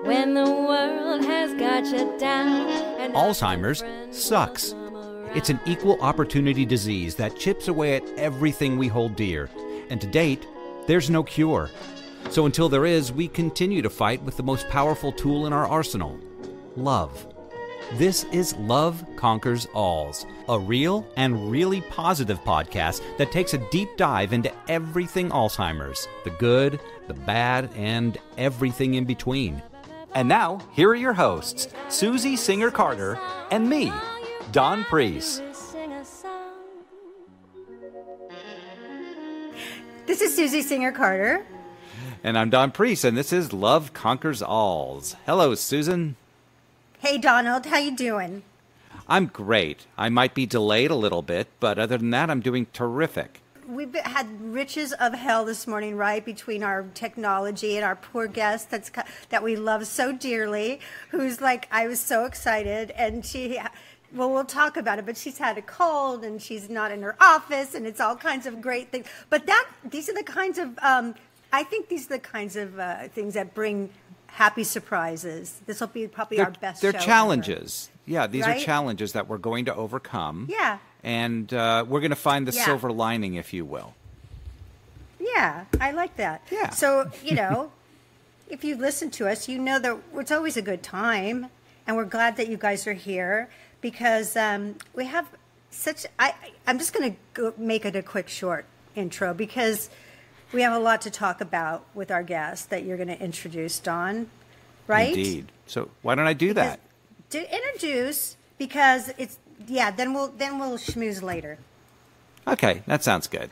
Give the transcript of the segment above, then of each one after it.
when the world has got you down. And Alzheimer's sucks. It's an equal opportunity disease that chips away at everything we hold dear. And to date, there's no cure. So until there is, we continue to fight with the most powerful tool in our arsenal, love. This is Love Conquers Alls, a real and really positive podcast that takes a deep dive into everything Alzheimer's, the good, the bad, and everything in between. And now, here are your hosts, Susie Singer-Carter and me, Don Priest. This is Susie Singer-Carter. And I'm Don Priest, and this is Love Conquers Alls. Hello, Susan. Hey, Donald. How you doing? I'm great. I might be delayed a little bit, but other than that, I'm doing terrific. We've had riches of hell this morning, right, between our technology and our poor guest that we love so dearly, who's like, I was so excited, and we'll talk about it, but she's had a cold, and she's not in her office, and it's all kinds of great things. But these are the kinds of, I think these are the kinds of things that bring happy surprises. This will be probably our best show. They're challenges. Ever. Yeah, these right? are challenges that we're going to overcome. Yeah. And we're going to find the silver lining, if you will. Yeah, I like that. Yeah. So, if you listen to us, you know that it's always a good time. And we're glad that you guys are here because we have I'm just going to make it a quick, short intro because we have a lot to talk about with our guest that you're going to introduce, Dawn, right? Indeed. So why don't I do that? To introduce, because then we'll schmooze later. Okay, that sounds good.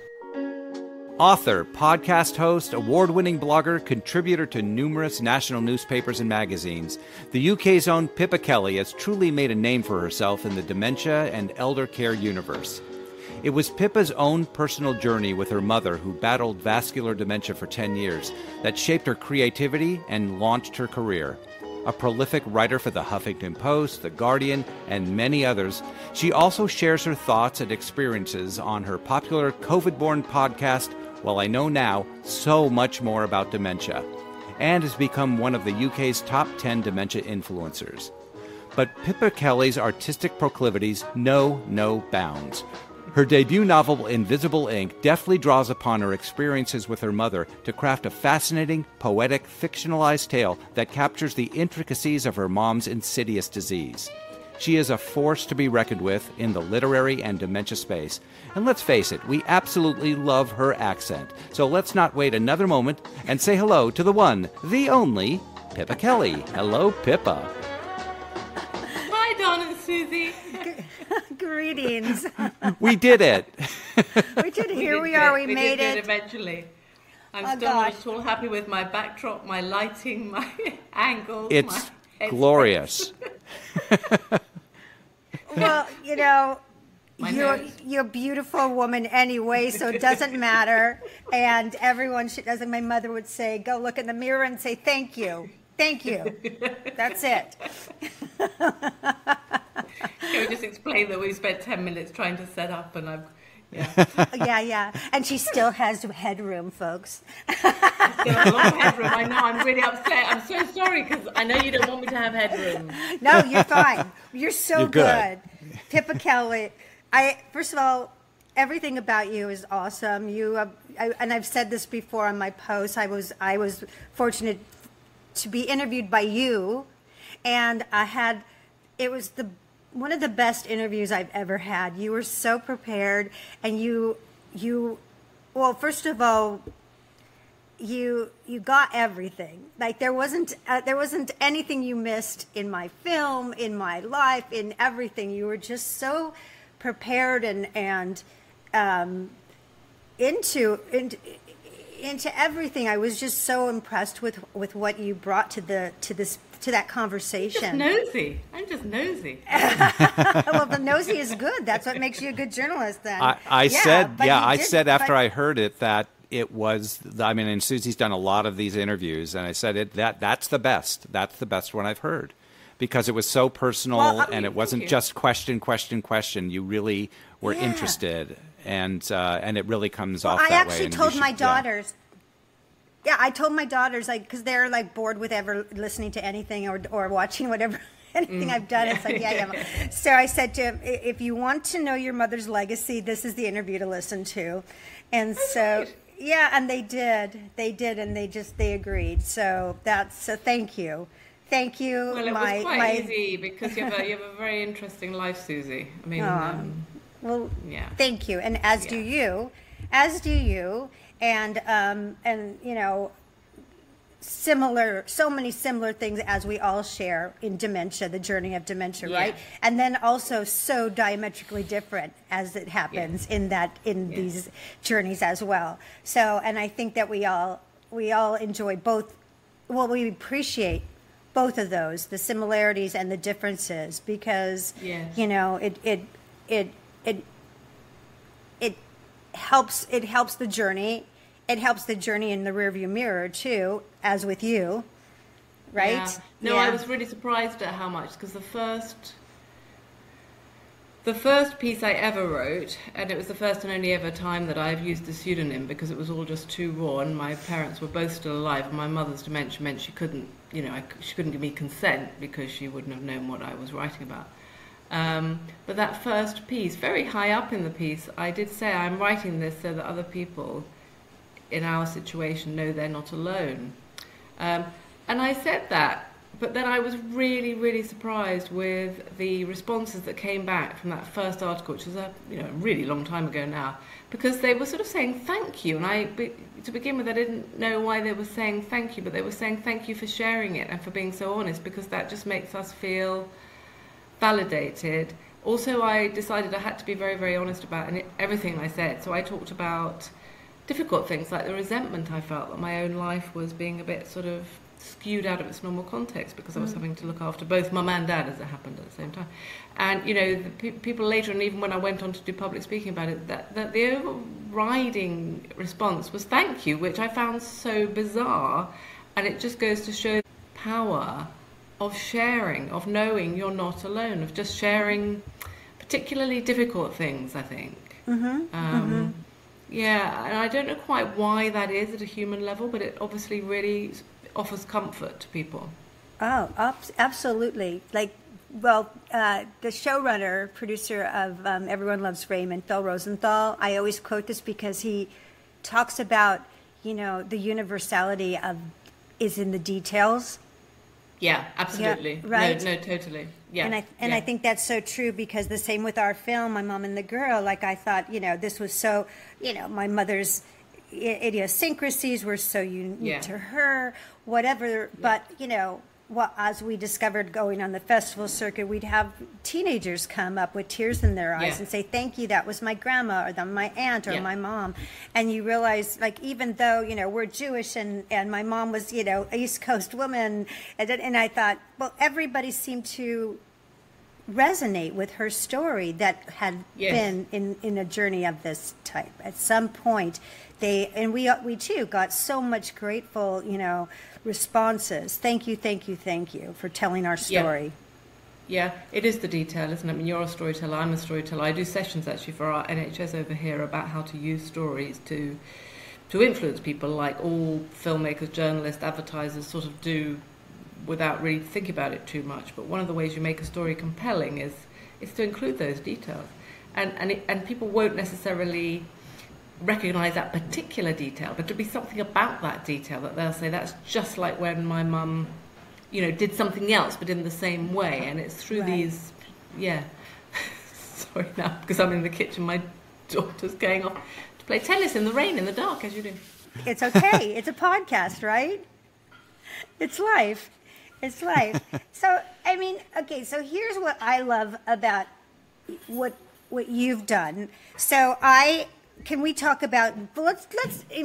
Author, podcast host, award-winning blogger, contributor to numerous national newspapers and magazines, the UK's own Pippa Kelly has truly made a name for herself in the dementia and elder care universe. It was Pippa's own personal journey with her mother, who battled vascular dementia for 10 years, that shaped her creativity and launched her career. A prolific writer for the Huffington Post, The Guardian, and many others, she also shares her thoughts and experiences on her popular COVID-born podcast, Well I Know Now, So Much More About Dementia, and has become one of the UK's top 10 dementia influencers. But Pippa Kelly's artistic proclivities know no bounds. Her debut novel, Invisible Ink, deftly draws upon her experiences with her mother to craft a fascinating, poetic, fictionalized tale that captures the intricacies of her mom's insidious disease. She is a force to be reckoned with in the literary and dementia space. And let's face it, we absolutely love her accent. So let's not wait another moment and say hello to the one, the only, Pippa Kelly. Hello, Pippa. Hi, Don and Susie. Greetings. We did it. We did. Here we are. We made did it. Eventually. I'm still not at all happy with my backdrop, my lighting, my angles. It's glorious. Well, you're a beautiful woman anyway, so it doesn't matter. And everyone should, as my mother would say, go look in the mirror and say, thank you. Thank you. That's it. Can we just explain that we spent 10 minutes trying to set up and Yeah. And she still has headroom, folks. Still a lot of headroom. I know. I'm really upset. I'm so sorry because I know you don't want me to have headroom. No, you're fine. You're so You're good. Pippa Kelly. First of all, everything about you is awesome. And I've said this before on my post. I was fortunate to be interviewed by you, and it was one of the best interviews I've ever had. You were so prepared, and well, first of all, you got everything. Like there wasn't anything you missed in my film, in my life, in everything. You were just so prepared and into everything. I was just so impressed with what you brought to that conversation. I'm just nosy. Well, the nosy is good. That's what makes you a good journalist then. I said after I heard it that it was, and Susie's done a lot of these interviews, and I said that's the best. That's the best one I've heard. Because it was so personal, and it wasn't just question. You really were interested, and it really comes off that way. I actually told my daughters. Yeah, I told my daughters, like, because they're like bored with ever listening to anything or watching whatever anything I've done. It's like, yeah. So I said to him, if you want to know your mother's legacy, this is the interview to listen to. And so, yeah, and they did, and they agreed. So thank you. Thank you. Well, it was quite easy because you have a very interesting life, Susie. I mean, well, yeah. Thank you, and as do you, and you know, so many similar things as we all share in dementia, the journey of dementia, right? And then also so diametrically different as it happens in these journeys as well. So, and I think that we all enjoy both. Well, we appreciate both of those, the similarities and the differences, because you know it helps the journey. It helps the journey in the rearview mirror too, as with you, right? Yeah. No, I was really surprised at how much, because the first piece I ever wrote, and it was the first and only ever time that I've used a pseudonym, because it was all just too raw, and my parents were both still alive, and my mother's dementia meant she couldn't, you know, she couldn't give me consent because she wouldn't have known what I was writing about. But that first piece, very high up in the piece, I did say I'm writing this so that other people in our situation know they're not alone. And I said that, but then I was really, really surprised with the responses that came back from that first article, which was a really long time ago now, because they were sort of saying thank you, and to begin with I didn't know why they were saying thank you, but they were saying thank you for sharing it and for being so honest, because that just makes us feel validated. Also, I decided I had to be very, very honest about everything I said, so I talked about difficult things like the resentment I felt that my own life was being a bit sort of skewed out of its normal context, because I was having to look after both mum and dad as it happened at the same time. And, you know, the people later, and even when I went on to do public speaking about it, that the overriding response was thank you, which I found so bizarre. And it just goes to show the power of sharing, of knowing you're not alone, of just sharing particularly difficult things, I think. Yeah, and I don't know quite why that is at a human level, but it obviously really offers comfort to people. Oh, absolutely. Like, well, the showrunner, producer of Everyone Loves Raymond, Phil Rosenthal, I always quote this because he talks about, you know, the universality of is in the details. Yeah, absolutely. Yeah, right? No, totally. Yeah. And I think that's so true, because the same with our film, My Mom and the Girl, like I thought, you know, this was so, you know, my mother's idiosyncrasies were so unique to her, whatever. But, you know, as we discovered going on the festival circuit, we'd have teenagers come up with tears in their eyes and say, thank you, that was my grandma, or my aunt, or my mom. And you realize, like, even though, you know, we're Jewish and my mom was, you know, East Coast woman, and I thought, well, everybody seemed to resonate with her story that had been in a journey of this type. At some point, we too got so much grateful, you know, responses. Thank you for telling our story. Yeah, it is the detail, isn't it? I mean, you're a storyteller, I'm a storyteller. I do sessions actually for our NHS over here about how to use stories to influence people, like all filmmakers, journalists, advertisers sort of do, without really thinking about it too much. But one of the ways you make a story compelling is to include those details, and people won't necessarily recognize that particular detail, but to be something about that detail that they'll say, that's just like when my mum, you know, did something else but in the same way. And it's through these sorry now, because I'm in the kitchen, my daughter's going off to play tennis in the rain, in the dark, as you do. It's okay. It's a podcast, right? It's life. So, I mean, okay, so here's what I love about what you've done. So can we talk about, let's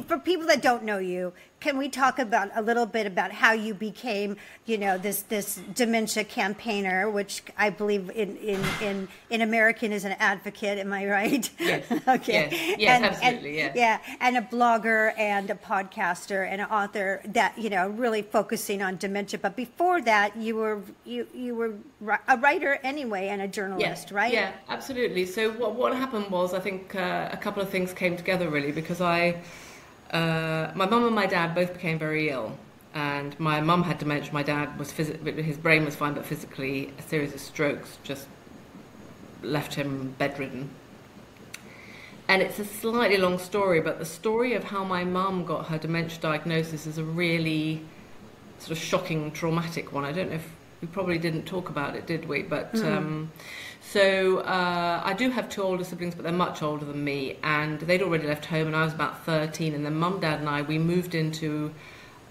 for people that don't know you, can we talk about a little bit about how you became, you know, this dementia campaigner, which I believe in American is an advocate, am I right? Yes. Okay. Yes, absolutely. Yeah, and a blogger and a podcaster and an author that, you know, really focusing on dementia. But before that, you were a writer anyway and a journalist, right? Yeah, absolutely. So what happened was, I think a couple of things came together really, because I my mum and my dad both became very ill. And my mum had dementia. My dad was his brain was fine, but physically a series of strokes just left him bedridden. And it's a slightly long story, but the story of how my mum got her dementia diagnosis is a really sort of shocking, traumatic one. I don't know if we probably didn't talk about it, did we? But I do have 2 older siblings, but they're much older than me, and they'd already left home, and I was about 13. And then Mum, Dad, and I, we moved into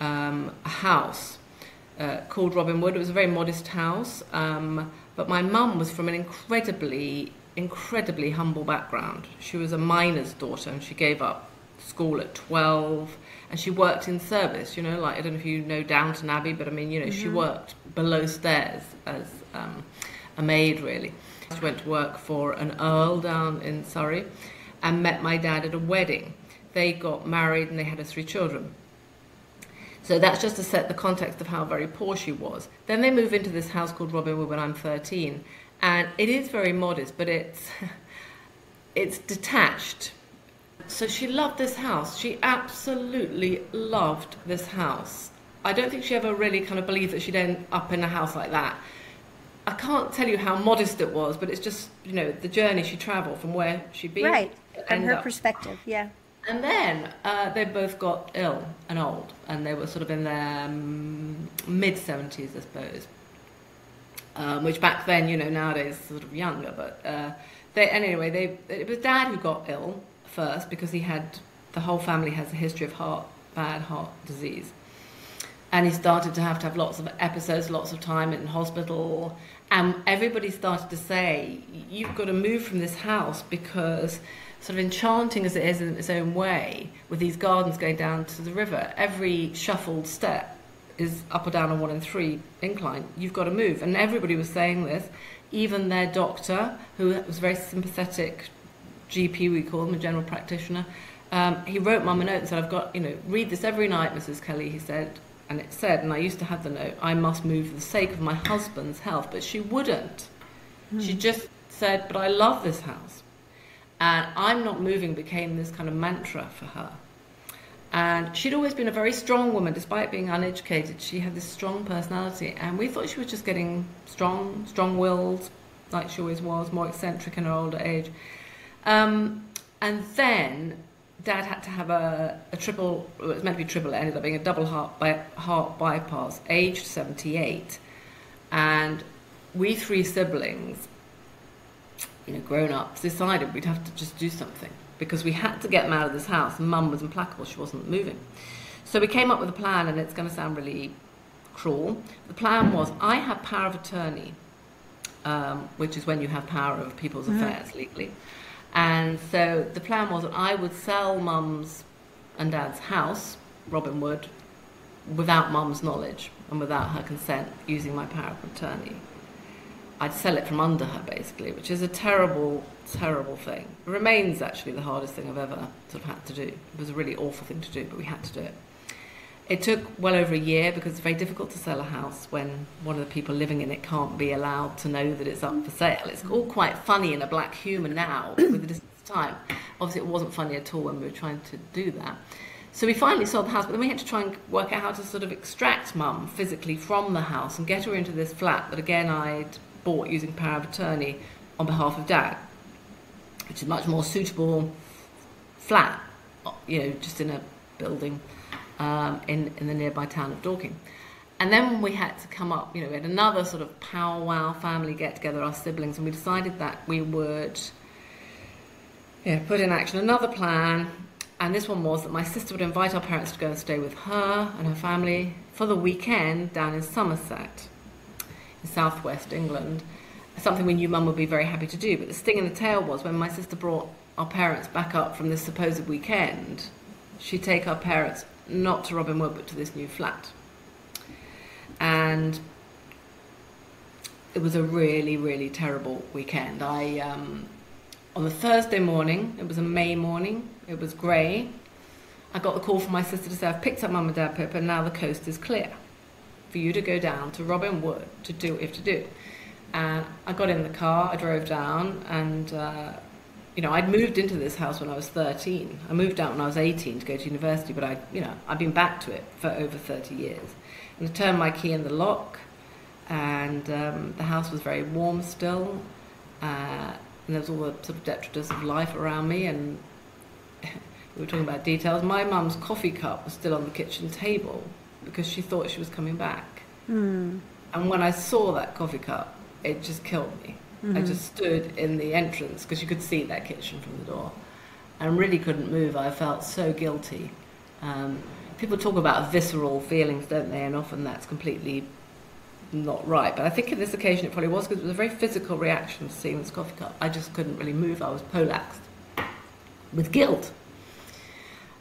a house called Robin Wood. It was a very modest house, but my mum was from an incredibly humble background. She was a miner's daughter, and she gave up school at 12, and she worked in service, you know, like, I don't know if you know Downton Abbey, but I mean, you know, she worked below stairs as a maid, really. She went to work for an earl down in Surrey and met my dad at a wedding. They got married and they had 3 children. So that's just to set the context of how very poor she was. Then they move into this house called Robin Wood when I'm 13. And it is very modest, but it's detached. So she loved this house. She absolutely loved this house. I don't think she ever really kind of believed that she'd end up in a house like that. I can't tell you how modest it was, but it's just, you know, the journey she travelled from where she'd been. Right, from her perspective, yeah. And then they both got ill and old, and they were sort of in their mid-70s, I suppose. Which back then, you know, nowadays sort of younger, but it was Dad who got ill first because the whole family has a history of bad heart disease. And he started to have lots of episodes, lots of time in hospital, and everybody started to say, you've got to move from this house because, sort of enchanting as it is in its own way, with these gardens going down to the river, every shuffled step is up or down on 1 and 3 incline. You've got to move. And everybody was saying this, even their doctor, who was a very sympathetic GP, we call him, a general practitioner. He wrote Mum a note and said, I've got, you know, read this every night, Mrs. Kelly, he said. And it said, and I used to have the note, I must move for the sake of my husband's health. But she wouldn't. She just said, but I love this house. And I'm not moving became this kind of mantra for her. And she'd always been a very strong woman, despite being uneducated. She had this strong personality, and we thought she was just getting strong-willed, like she always was, more eccentric in her older age. And then Dad had to have a triple, well, it was meant to be triple, it ended up being a double heart bypass, aged 78. And we 3 siblings, you know, grown-ups, decided we'd have to just do something, because we had to get them out of this house. Mum was implacable, she wasn't moving. So we came up with a plan, and it's going to sound really cruel. The plan was, I have power of attorney, which is when you have power over people's affairs legally. And so the plan was that I would sell Mum's and Dad's house, Robin Wood, without Mum's knowledge and without her consent, using my power of attorney. I'd sell it from under her, basically, which is a terrible, terrible thing. It remains, actually, the hardest thing I've ever sort of had to do. It was a really awful thing to do, but we had to do it. It took well over a year, because it's very difficult to sell a house when one of the people living in it can't be allowed to know that it's up for sale. It's all quite funny in a black humour now, with the distance of time. Obviously, it wasn't funny at all when we were trying to do that. So we finally sold the house, but then we had to try and work out how to sort of extract Mum physically from the house and get her into this flat that, again, I'd bought using power of attorney on behalf of Dad, which is a much more suitable flat, you know, just in a building in the nearby town of Dorking. And then we had to come up, you know, we had another sort of powwow family get-together, our siblings, and we decided that we would put in action another plan. And this one was that my sister would invite our parents to go and stay with her and her family for the weekend down in Somerset, in southwest England, something we knew Mum would be very happy to do. But the sting in the tail was when my sister brought our parents back up from this supposed weekend, she'd take our parents not to Robin Wood but to this new flat. And it was a really, really terrible weekend. On the Thursday morning, it was a May morning, it was grey, I got the call from my sister to say, I've picked up Mum and Dad, Pippa, and now the coast is clear for you to go down to Robin Wood to do what you have to do. And I got in the car, I drove down, and you know, I'd moved into this house when I was 13. I moved out when I was 18 to go to university, but I've been back to it for over 30 years. And I turned my key in the lock, and the house was very warm still, and there was all the sort of detritus of life around me, and we were talking about details. My mum's coffee cup was still on the kitchen table because she thought she was coming back. And when I saw that coffee cup, it just killed me. I just stood in the entrance because you could see that kitchen from the door and really couldn't move. I felt so guilty. People talk about visceral feelings, don't they? And often that's completely not right. But I think in this occasion it probably was, because it was a very physical reaction to seeing this coffee cup. I just couldn't really move. I was polaxed with guilt.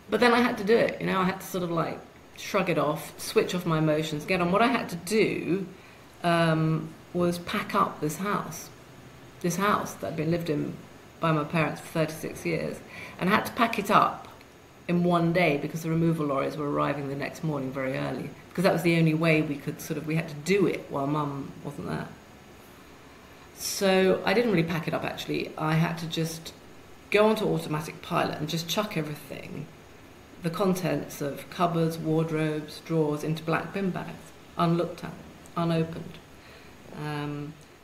But then I had to do it. You know, I had to sort of like shrug it off, switch off my emotions, get on. What I had to do was pack up this house that had been lived in by my parents for 36 years, and I had to pack it up in one day because the removal lorries were arriving the next morning very early, because that was the only way we had to do it while Mum wasn't there. So I didn't really pack it up, actually. I had to just go onto automatic pilot and just chuck everything, the contents of cupboards, wardrobes, drawers, into black bin bags, unlooked at, unopened.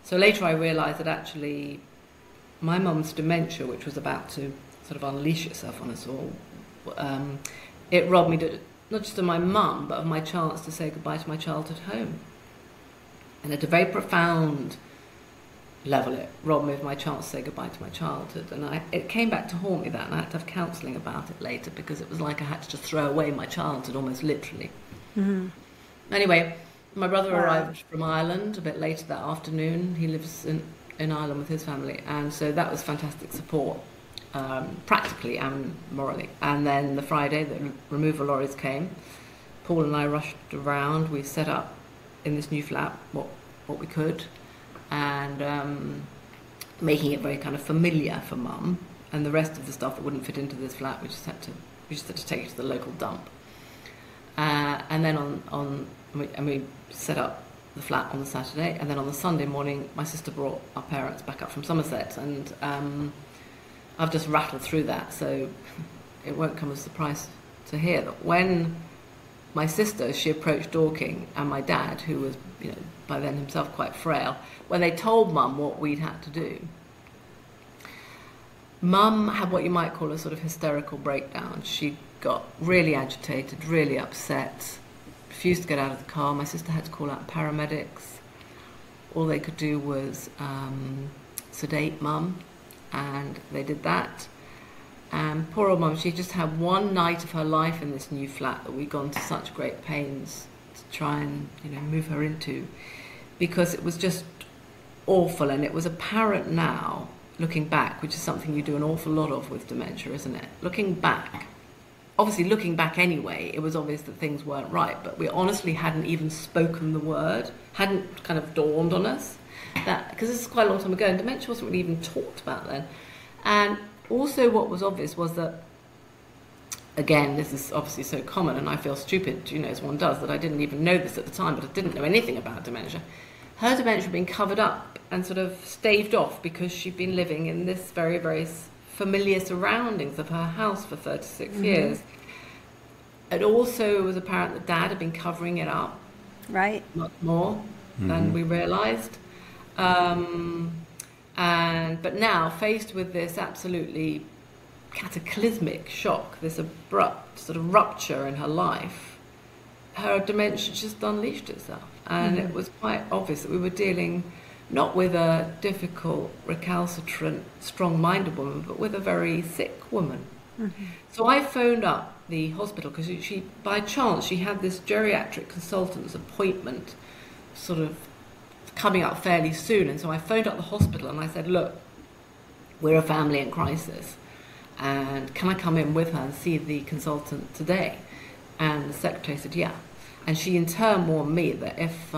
So later I realised that actually my mum's dementia, which was about to sort of unleash itself on us all, it robbed me not just of my mum, but of my chance to say goodbye to my childhood home. And at a very profound level, it robbed me of my chance to say goodbye to my childhood. And it came back to haunt me, that, and I had to have counselling about it later, because it was like I had to just throw away my childhood, almost literally. Anyway, my brother arrived from Ireland a bit later that afternoon. He lives in Ireland with his family, and so that was fantastic support, practically and morally. And then the Friday, the removal lorries came. Paul and I rushed around. We set up in this new flat what we could, and making it very kind of familiar for Mum. And the rest of the stuff that wouldn't fit into this flat, we just had to take it to the local dump. And then we set up the flat on the Saturday, and then on the Sunday morning my sister brought our parents back up from Somerset, and I've just rattled through that, so it won't come as a surprise to hear that when my sister, she approached Dorking, and my dad, who was, you know, by then himself quite frail, when they told Mum what we'd had to do, Mum had what you might call a sort of hysterical breakdown. She got really agitated, really upset, refused to get out of the car. My sister had to call out paramedics. All they could do was sedate Mum, and they did that. And poor old Mum, she just had one night of her life in this new flat that we'd gone to such great pains to try and, you know, move her into, because it was just awful. And it was apparent now, looking back, which is something you do an awful lot of with dementia, isn't it? Looking back, obviously looking back anyway, it was obvious that things weren't right, but we honestly hadn't even spoken the word, hadn't kind of dawned on us that, because this is quite a long time ago, and dementia wasn't really even talked about then. And also what was obvious was that, again, this is obviously so common, and I feel stupid, you know, as one does, that I didn't even know this at the time, but I didn't know anything about dementia. Her dementia had been covered up and sort of staved off because she'd been living in this very, very familiar surroundings of her house for 36 years. It also was apparent that Dad had been covering it up, right, much more than we realised. But now, faced with this absolutely cataclysmic shock, this abrupt sort of rupture in her life, her dementia just unleashed itself. And it was quite obvious that we were dealing not with a difficult, recalcitrant, strong-minded woman, but with a very sick woman. So I phoned up the hospital, because she, by chance, she had this geriatric consultant's appointment sort of coming up fairly soon. And so I phoned up the hospital and I said, look, we're a family in crisis, and can I come in with her and see the consultant today? And the secretary said, yeah. And she in turn warned me that if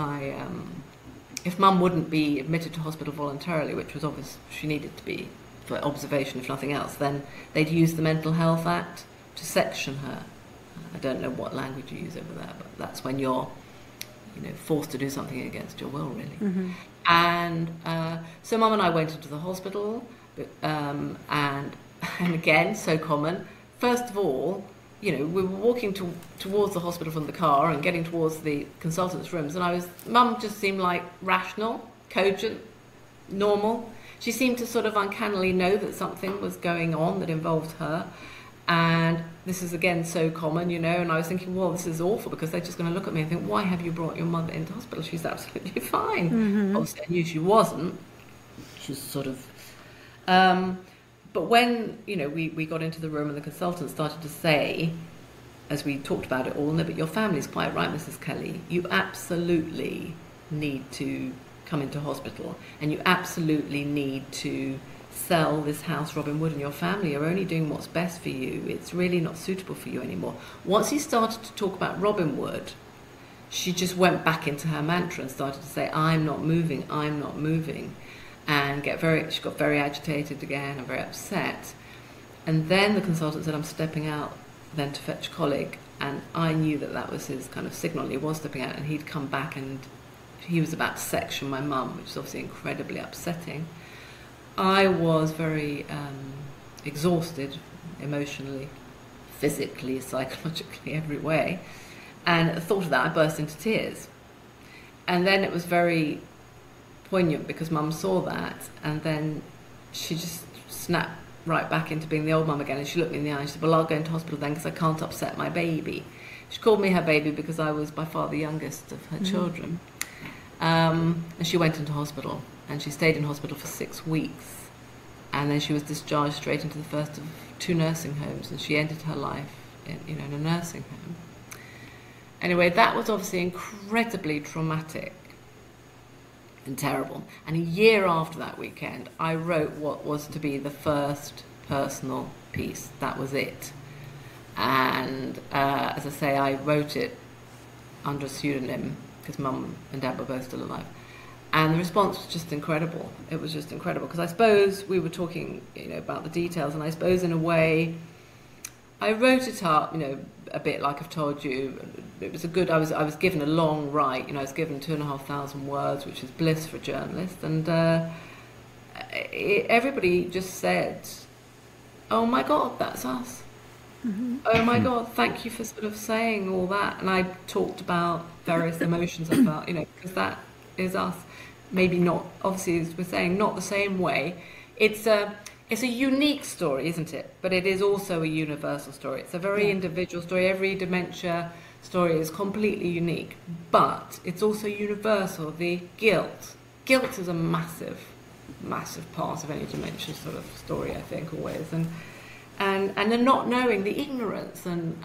Mum wouldn't be admitted to hospital voluntarily, which was obvious she needed to be for observation if nothing else, then they'd use the Mental Health Act to section her. I don't know what language you use over there, but that's when you're, you know, forced to do something against your will, really. And so Mum and I went into the hospital. and again, so common. First of all, we were walking towards the hospital from the car and getting towards the consultant's rooms, and Mum just seemed like rational, cogent, normal. She seemed to sort of uncannily know that something was going on that involved her. And this is, again, so common, and I was thinking, well, this is awful, because they're just going to look at me and think, why have you brought your mother into hospital? She's absolutely fine. Mm-hmm. Obviously, I knew she wasn't. She was sort of... but when, we got into the room and the consultant started to say, as we talked about it all, no, but your family's quite right, Mrs. Kelly. You absolutely need to come into hospital, and you absolutely need to sell this house, Robin Wood, and your family are only doing what's best for you. It's really not suitable for you anymore. Once he started to talk about Robin Wood, she just went back into her mantra and started to say, I'm not moving, and she got very agitated again and very upset. And then the consultant said, I'm stepping out then to fetch a colleague, and I knew that was his kind of signal. He was stepping out, and he'd come back and he was about to section my mum, which is obviously incredibly upsetting. I was very exhausted emotionally, physically, psychologically, every way. And at the thought of that, I burst into tears. And then it was very poignant, because Mum saw that, and then she just snapped right back into being the old mum again, and she looked me in the eye and she said, well, I'll go into hospital then, because I can't upset my baby. She called me her baby because I was by far the youngest of her children. And she went into hospital, and she stayed in hospital for 6 weeks, and then she was discharged straight into the first of 2 nursing homes, and she ended her life in a nursing home. Anyway, that was obviously incredibly traumatic and terrible. And a year after that weekend, I wrote what was to be the first personal piece. That was it. And as I say, I wrote it under a pseudonym, because Mum and Dad were both still alive. And the response was just incredible. It was just incredible, because I suppose we were talking, about the details, and I suppose in a way, I wrote it up, a bit like I've told you. It was I was given a long write, I was given 2,500 words, which is bliss for a journalist, and everybody just said, oh my God, that's us. Mm-hmm. Oh my God, thank you for sort of saying all that. And I talked about various emotions I felt, because that is us. Maybe not, obviously, as we're saying, not the same way. It's a unique story, isn't it? But it is also a universal story. It's a very individual story. Every dementia story is completely unique, but it's also universal. The guilt is a massive, massive part of any dementia sort of story, I think, always. And the not knowing, the ignorance, and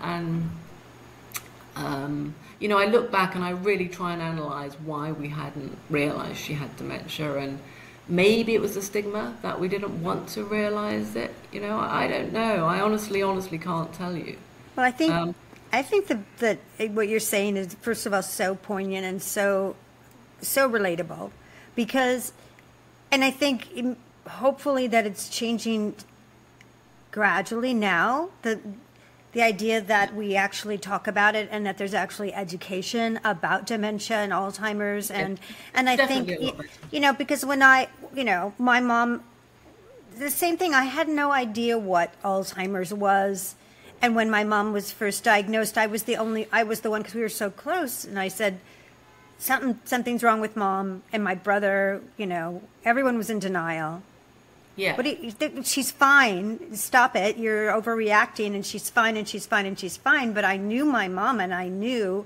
I look back and I really try and analyse why we hadn't realised she had dementia, and maybe it was a stigma that we didn't want to realise it. I don't know. I honestly can't tell you. Well, I think that what you're saying is, first of all, so poignant and so relatable, because, and I think hopefully that it's changing gradually now, the idea that we actually talk about it, and that there's actually education about dementia and Alzheimer's, and I think, because when my mom, the same thing, I had no idea what Alzheimer's was. And when my mom was first diagnosed, I was the one, because we were so close, and I said, something's wrong with Mom, and my brother, everyone was in denial. Yeah. But she's fine. Stop it. You're overreacting, and she's fine, and she's fine, and she's fine. But I knew my mom, and I knew,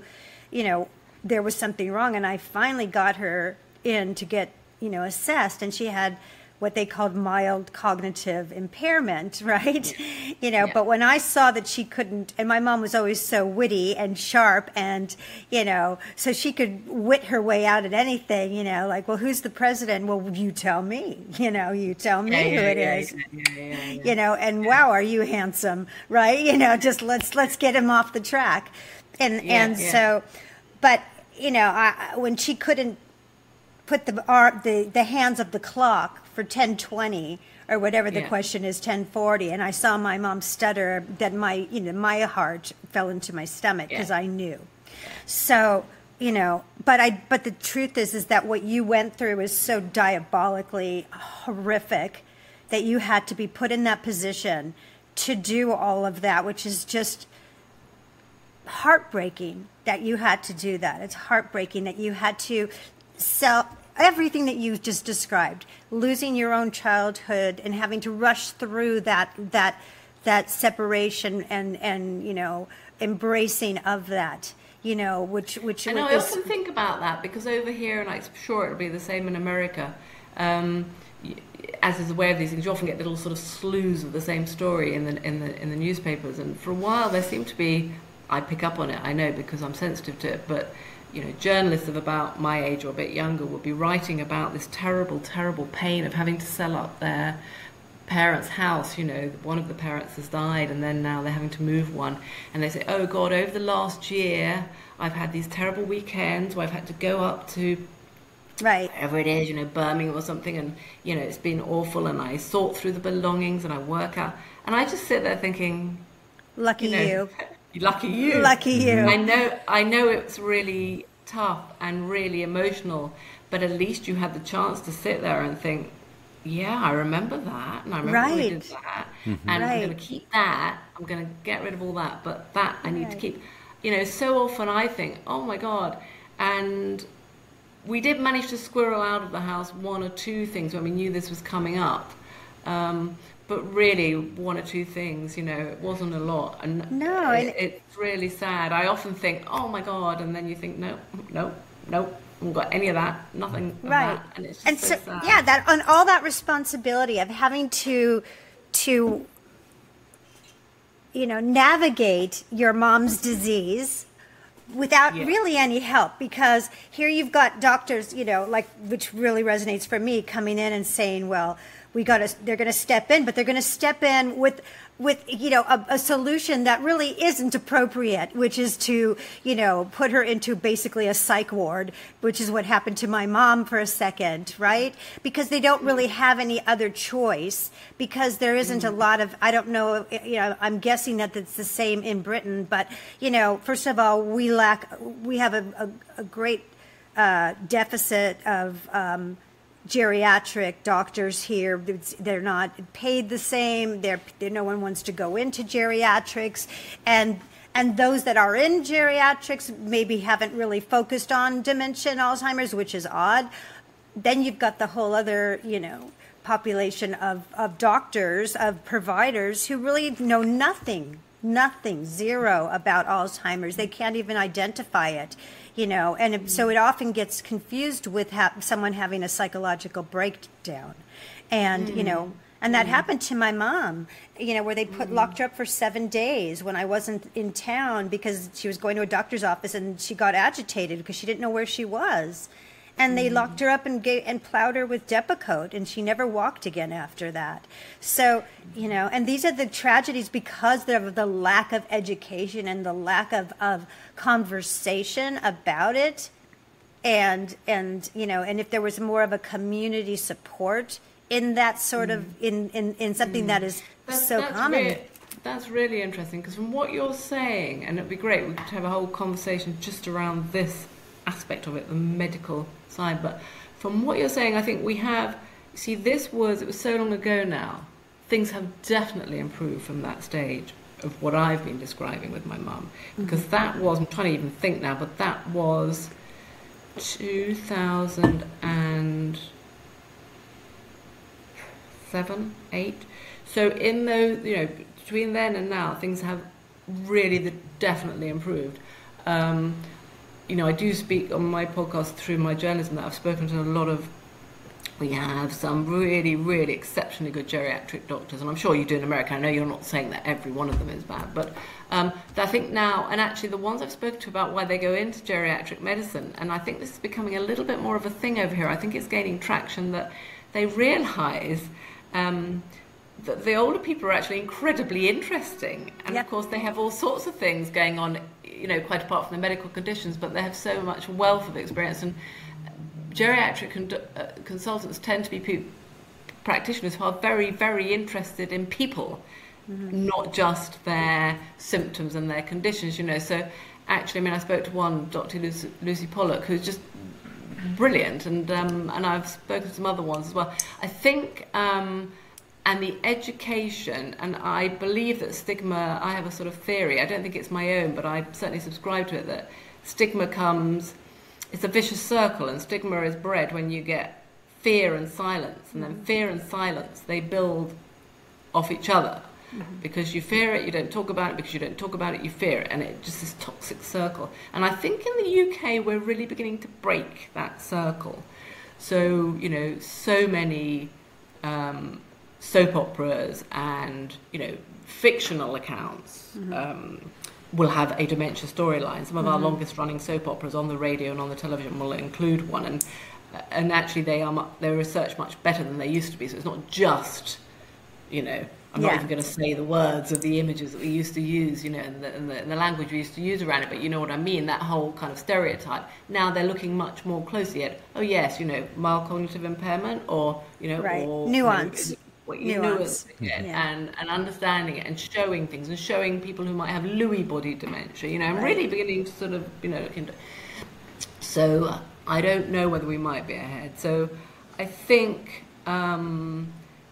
there was something wrong, and I finally got her in to get, assessed, and she had what they called mild cognitive impairment, right? But when I saw that she couldn't, and my mom was always so witty and sharp, and, so she could wit her way out at anything, like, well, who's the president? Well, you tell me, you tell me who it is, and wow, are you handsome, right? Just let's get him off the track. So, but, when she couldn't put the hands of the clock for 10:20 or whatever the question is, 10:40, and I saw my mom stutter, that my heart fell into my stomach, because I knew. So, but the truth is that what you went through is so diabolically horrific, that you had to be put in that position to do all of that, which is just heartbreaking that you had to do that. It's heartbreaking that you had to sell everything that you just described, losing your own childhood and having to rush through that separation and embracing of that, which and I often think about that, because over here, and I'm sure it'll be the same in America, as is aware of these things, you often get little sort of slews of the same story in the newspapers, and for a while there seemed to be, I pick up on it, I know, because I'm sensitive to it, but journalists of about my age or a bit younger would be writing about this terrible, terrible pain of having to sell up their parents' house. One of the parents has died, and then now they're having to move one, and they say, oh God, over the last year I've had these terrible weekends where I've had to go up to wherever it is, Birmingham or something, and it's been awful, and I sort through the belongings and I work out, and I just sit there thinking, lucky you. Lucky you. Lucky you. I know it's really tough and really emotional, but at least you had the chance to sit there and think, yeah, I remember that, and I remember we did that, and I'm going to keep that, I'm going to get rid of all that, but that I need to keep. So often I think, oh my God, and we did manage to squirrel out of the house one or two things when we knew this was coming up. But really, one or two things, it wasn't a lot. And it's really sad. I often think, oh my God, and then you think, no, I haven't got any of that, nothing of that. And it's just so sad. Yeah, that on all that responsibility of having to navigate your mom's disease without really any help, because here you've got doctors, which really resonates for me, coming in and saying, well, they're going to step in, but they're going to step in with a solution that really isn't appropriate, which is to, put her into basically a psych ward, which is what happened to my mom for a second, right? Because they don't really have any other choice, because there isn't a lot of, I don't know, I'm guessing that it's the same in Britain, but, first of all, we have a great deficit of geriatric doctors here. They're not paid the same. No one wants to go into geriatrics, and those that are in geriatrics maybe haven't really focused on dementia and Alzheimer's, which is odd. Then you've got the whole other, population of doctors, of providers who really know nothing, zero about Alzheimer's. They can't even identify it. So it often gets confused with someone having a psychological breakdown. And, and that happened to my mom, where they locked her up for 7 days when I wasn't in town, because she was going to a doctor's office and she got agitated because she didn't know where she was. And they locked her up and plowed her with Depakote, and she never walked again after that. So, and these are the tragedies because of the lack of education and the lack of conversation about it. And if there was more of a community support in that sort of, in something that is so common. That's really interesting, because from what you're saying, and it'd be great, we could have a whole conversation just around this aspect of it, the medical side, but from what you're saying, I think we have, it was so long ago now, things have definitely improved from that stage of what I've been describing with my mum, because that was, I'm trying to even think now, but that was 2007, 8. So in those, between then and now, things have really definitely improved. I do speak on my podcast through my journalism that I've spoken to a lot of, we have some really, really exceptionally good geriatric doctors, and I'm sure you do in America. I know you're not saying that every one of them is bad, but I think now, and actually the ones I've spoken to about why they go into geriatric medicine, and I think this is becoming a little bit more of a thing over here. I think it's gaining traction that they realise that the older people are actually incredibly interesting, and of course they have all sorts of things going on, quite apart from the medical conditions, but they have so much wealth of experience, and geriatric consultants tend to be practitioners who are very, very interested in people, not just their symptoms and their conditions, So actually, I spoke to one, Dr. Lucy Pollock, who's just brilliant, and I've spoken to some other ones as well. I think and the education, and I believe that stigma, I have a sort of theory, I don't think it's my own, but I certainly subscribe to it, that stigma comes, it's a vicious circle, and stigma is bred when you get fear and silence, and then fear and silence, they build off each other. Because you fear it, you don't talk about it, because you don't talk about it, you fear it, and it just this toxic circle. And I think in the UK we're really beginning to break that circle. So, you know, so many soap operas and, you know, fictional accounts will have a dementia storyline. Some of our longest running soap operas on the radio and on the television will include one, and actually they research much better than they used to be. So it's not just, you know, I'm not even going to say the words of the images that we used to use, you know, and the language we used to use around it, but you know what I mean, that whole kind of stereotype. Now they're looking much more closely at, oh yes, you know, mild cognitive impairment, or, you know, or nuance. Nuance. And understanding it and showing things and showing people who might have Lewy body dementia, you know, and really beginning to sort of, you know, look into. So I don't know whether we might be ahead. So I think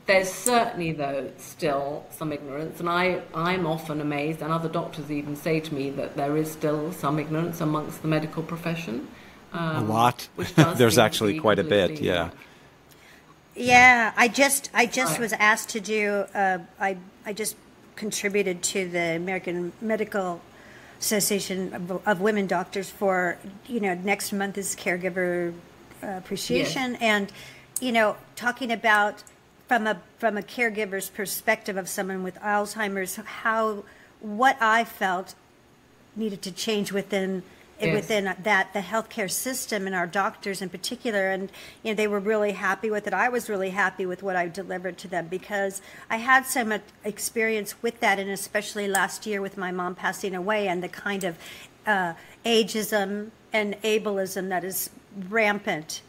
there's certainly, though, still some ignorance, and I'm often amazed, and other doctors even say to me that there is still some ignorance amongst the medical profession. A lot. Which does There's seem actually to be quite a bit, yeah. Yeah, I just was asked to do. I just contributed to the American Medical Association of Women Doctors for, you know, next month is Caregiver Appreciation, and, you know, talking about from a caregiver's perspective of someone with Alzheimer's, what I felt needed to change within that, the healthcare system and our doctors in particular. And, you know, they were really happy with it. I was really happy with what I delivered to them, because I had so much experience with that, and especially last year with my mom passing away, and the kind of ageism and ableism that is rampant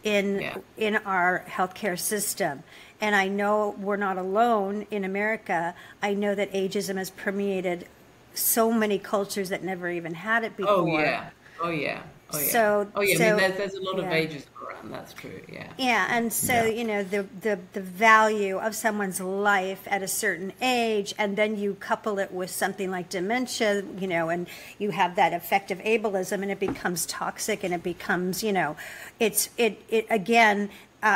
in our healthcare system. And I know we're not alone in America. I know that ageism has permeated so many cultures that never even had it before. Oh yeah. So, I mean, there's a lot of ageism around. That's true. Yeah. Yeah, and so you know, the value of someone's life at a certain age, and then you couple it with something like dementia, you know, and you have that effective ableism, and it becomes toxic, and it becomes, you know, it again.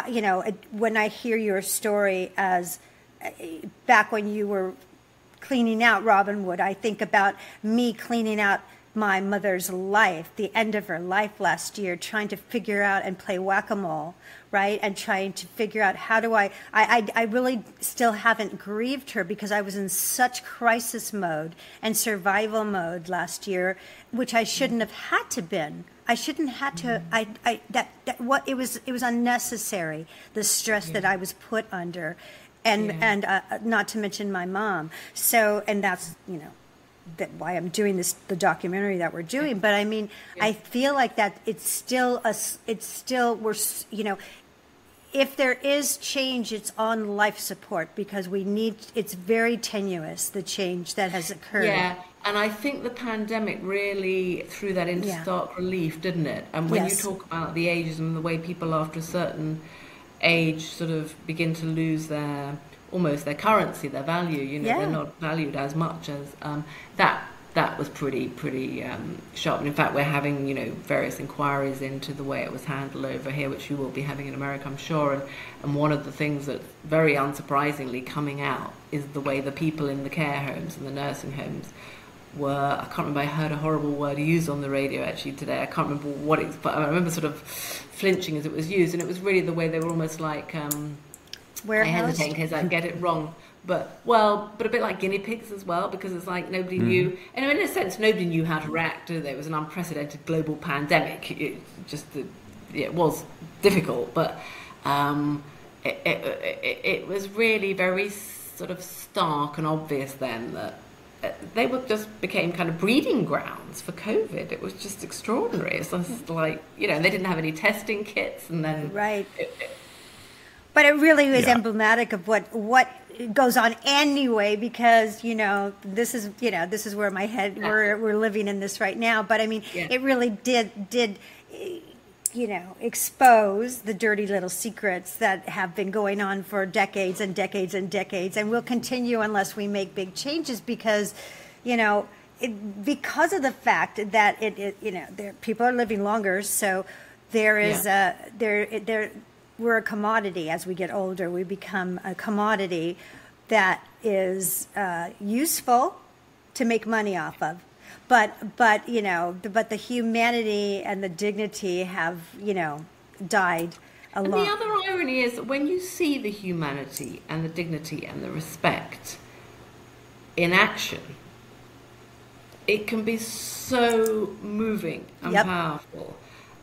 You know, when I hear your story as back when you were cleaning out Robin Wood, I think about me cleaning out my mother's life, the end of her life last year, trying to figure out and play whack-a-mole, right? And trying to figure out how do I really still haven't grieved her, because I was in such crisis mode and survival mode last year, which I shouldn't have had to been. I shouldn't have to. It was unnecessary, the stress that I was put under, and not to mention my mom. So, and that's, you know, why I'm doing the documentary that we're doing. But I mean, I feel like that it's still we're, you know, if there is change, it's on life support, because it's very tenuous, the change that has occurred. Yeah. And I think the pandemic really threw that into stark relief, didn't it? And when you talk about the ageism, the way people after a certain age sort of begin to lose almost their currency, their value, you know, they're not valued as much as that was pretty sharp. And in fact, we're having, you know, various inquiries into the way it was handled over here, which you will be having in America, I'm sure. And one of the things that's very unsurprisingly coming out is the way the people in the care homes and the nursing homes I can't remember, I heard a horrible word used on the radio actually today. I can't remember what it's, but I remember sort of flinching as it was used, and it was really the way they were almost like, I hesitate in case I get it wrong, but a bit like guinea pigs as well, because it's like nobody knew, and in a sense nobody knew how to react to it. It was an unprecedented global pandemic. It was difficult, but it was really very sort of stark and obvious then that they became kind of breeding grounds for COVID. It was just extraordinary. It's just like, you know, they didn't have any testing kits, and then but it really was emblematic of what goes on anyway, because, you know, this is where my head, we're living in this right now. But I mean, it really did expose the dirty little secrets that have been going on for decades and decades and decades, and will continue unless we make big changes, because, because of the fact that people are living longer, so there is we're a commodity. As we get older, we become a commodity that is useful to make money off of. But the humanity and the dignity have, died a lot. And the other irony is that when you see the humanity and the dignity and the respect in action, it can be so moving and powerful.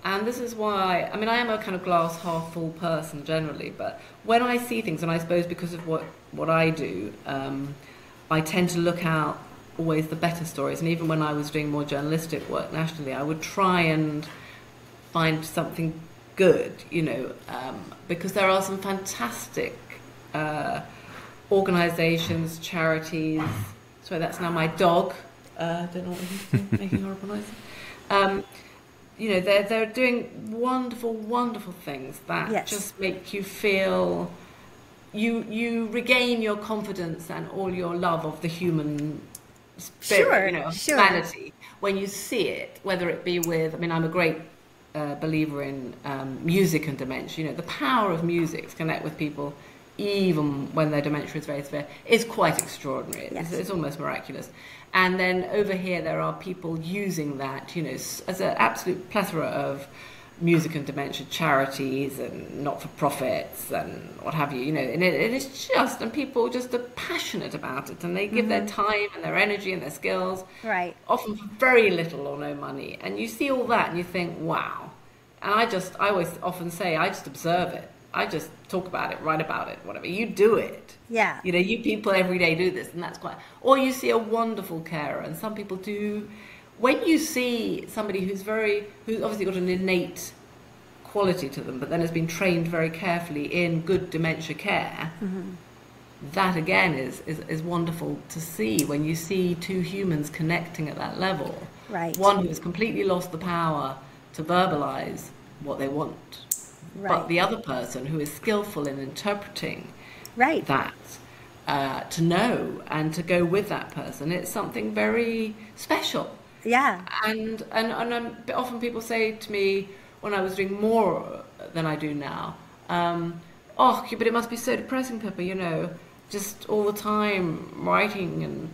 And this is why, I am a kind of glass half full person generally, but when I see things, and I suppose because of what I do, I tend to look out always the better stories. And even when I was doing more journalistic work nationally, I would try and find something good, because there are some fantastic organisations, charities. Sorry, that's now my dog. I don't know what he's doing, making horrible noises. They're doing wonderful, wonderful things that just make you feel you regain your confidence and all your love of the human spirit, humanity, when you see it, whether it be with, I'm a great believer in music and dementia. The power of music to connect with people, even when their dementia is very severe, is quite extraordinary. Yes. It's almost miraculous. And then over here, there are people using that, as an absolute plethora of music and dementia charities and not-for-profits and what have you, and it is just, and people just are passionate about it, and they give their time and their energy and their skills, right, often for very little or no money, and you see all that and you think, wow. And I always often say, I just observe it, I just talk about it, write about it, whatever. You do it. Yeah. You people every day do this, and that's quite, or you see a wonderful carer, and some people do. When you see somebody who's obviously got an innate quality to them, but then has been trained very carefully in good dementia care, that again is wonderful to see, when you see two humans connecting at that level. Right. One who's completely lost the power to verbalise what they want, but the other person who is skillful in interpreting that, to know and to go with that person. It's something very special. Yeah. And often people say to me, when I was doing more than I do now, but it must be so depressing, Pippa, just all the time writing and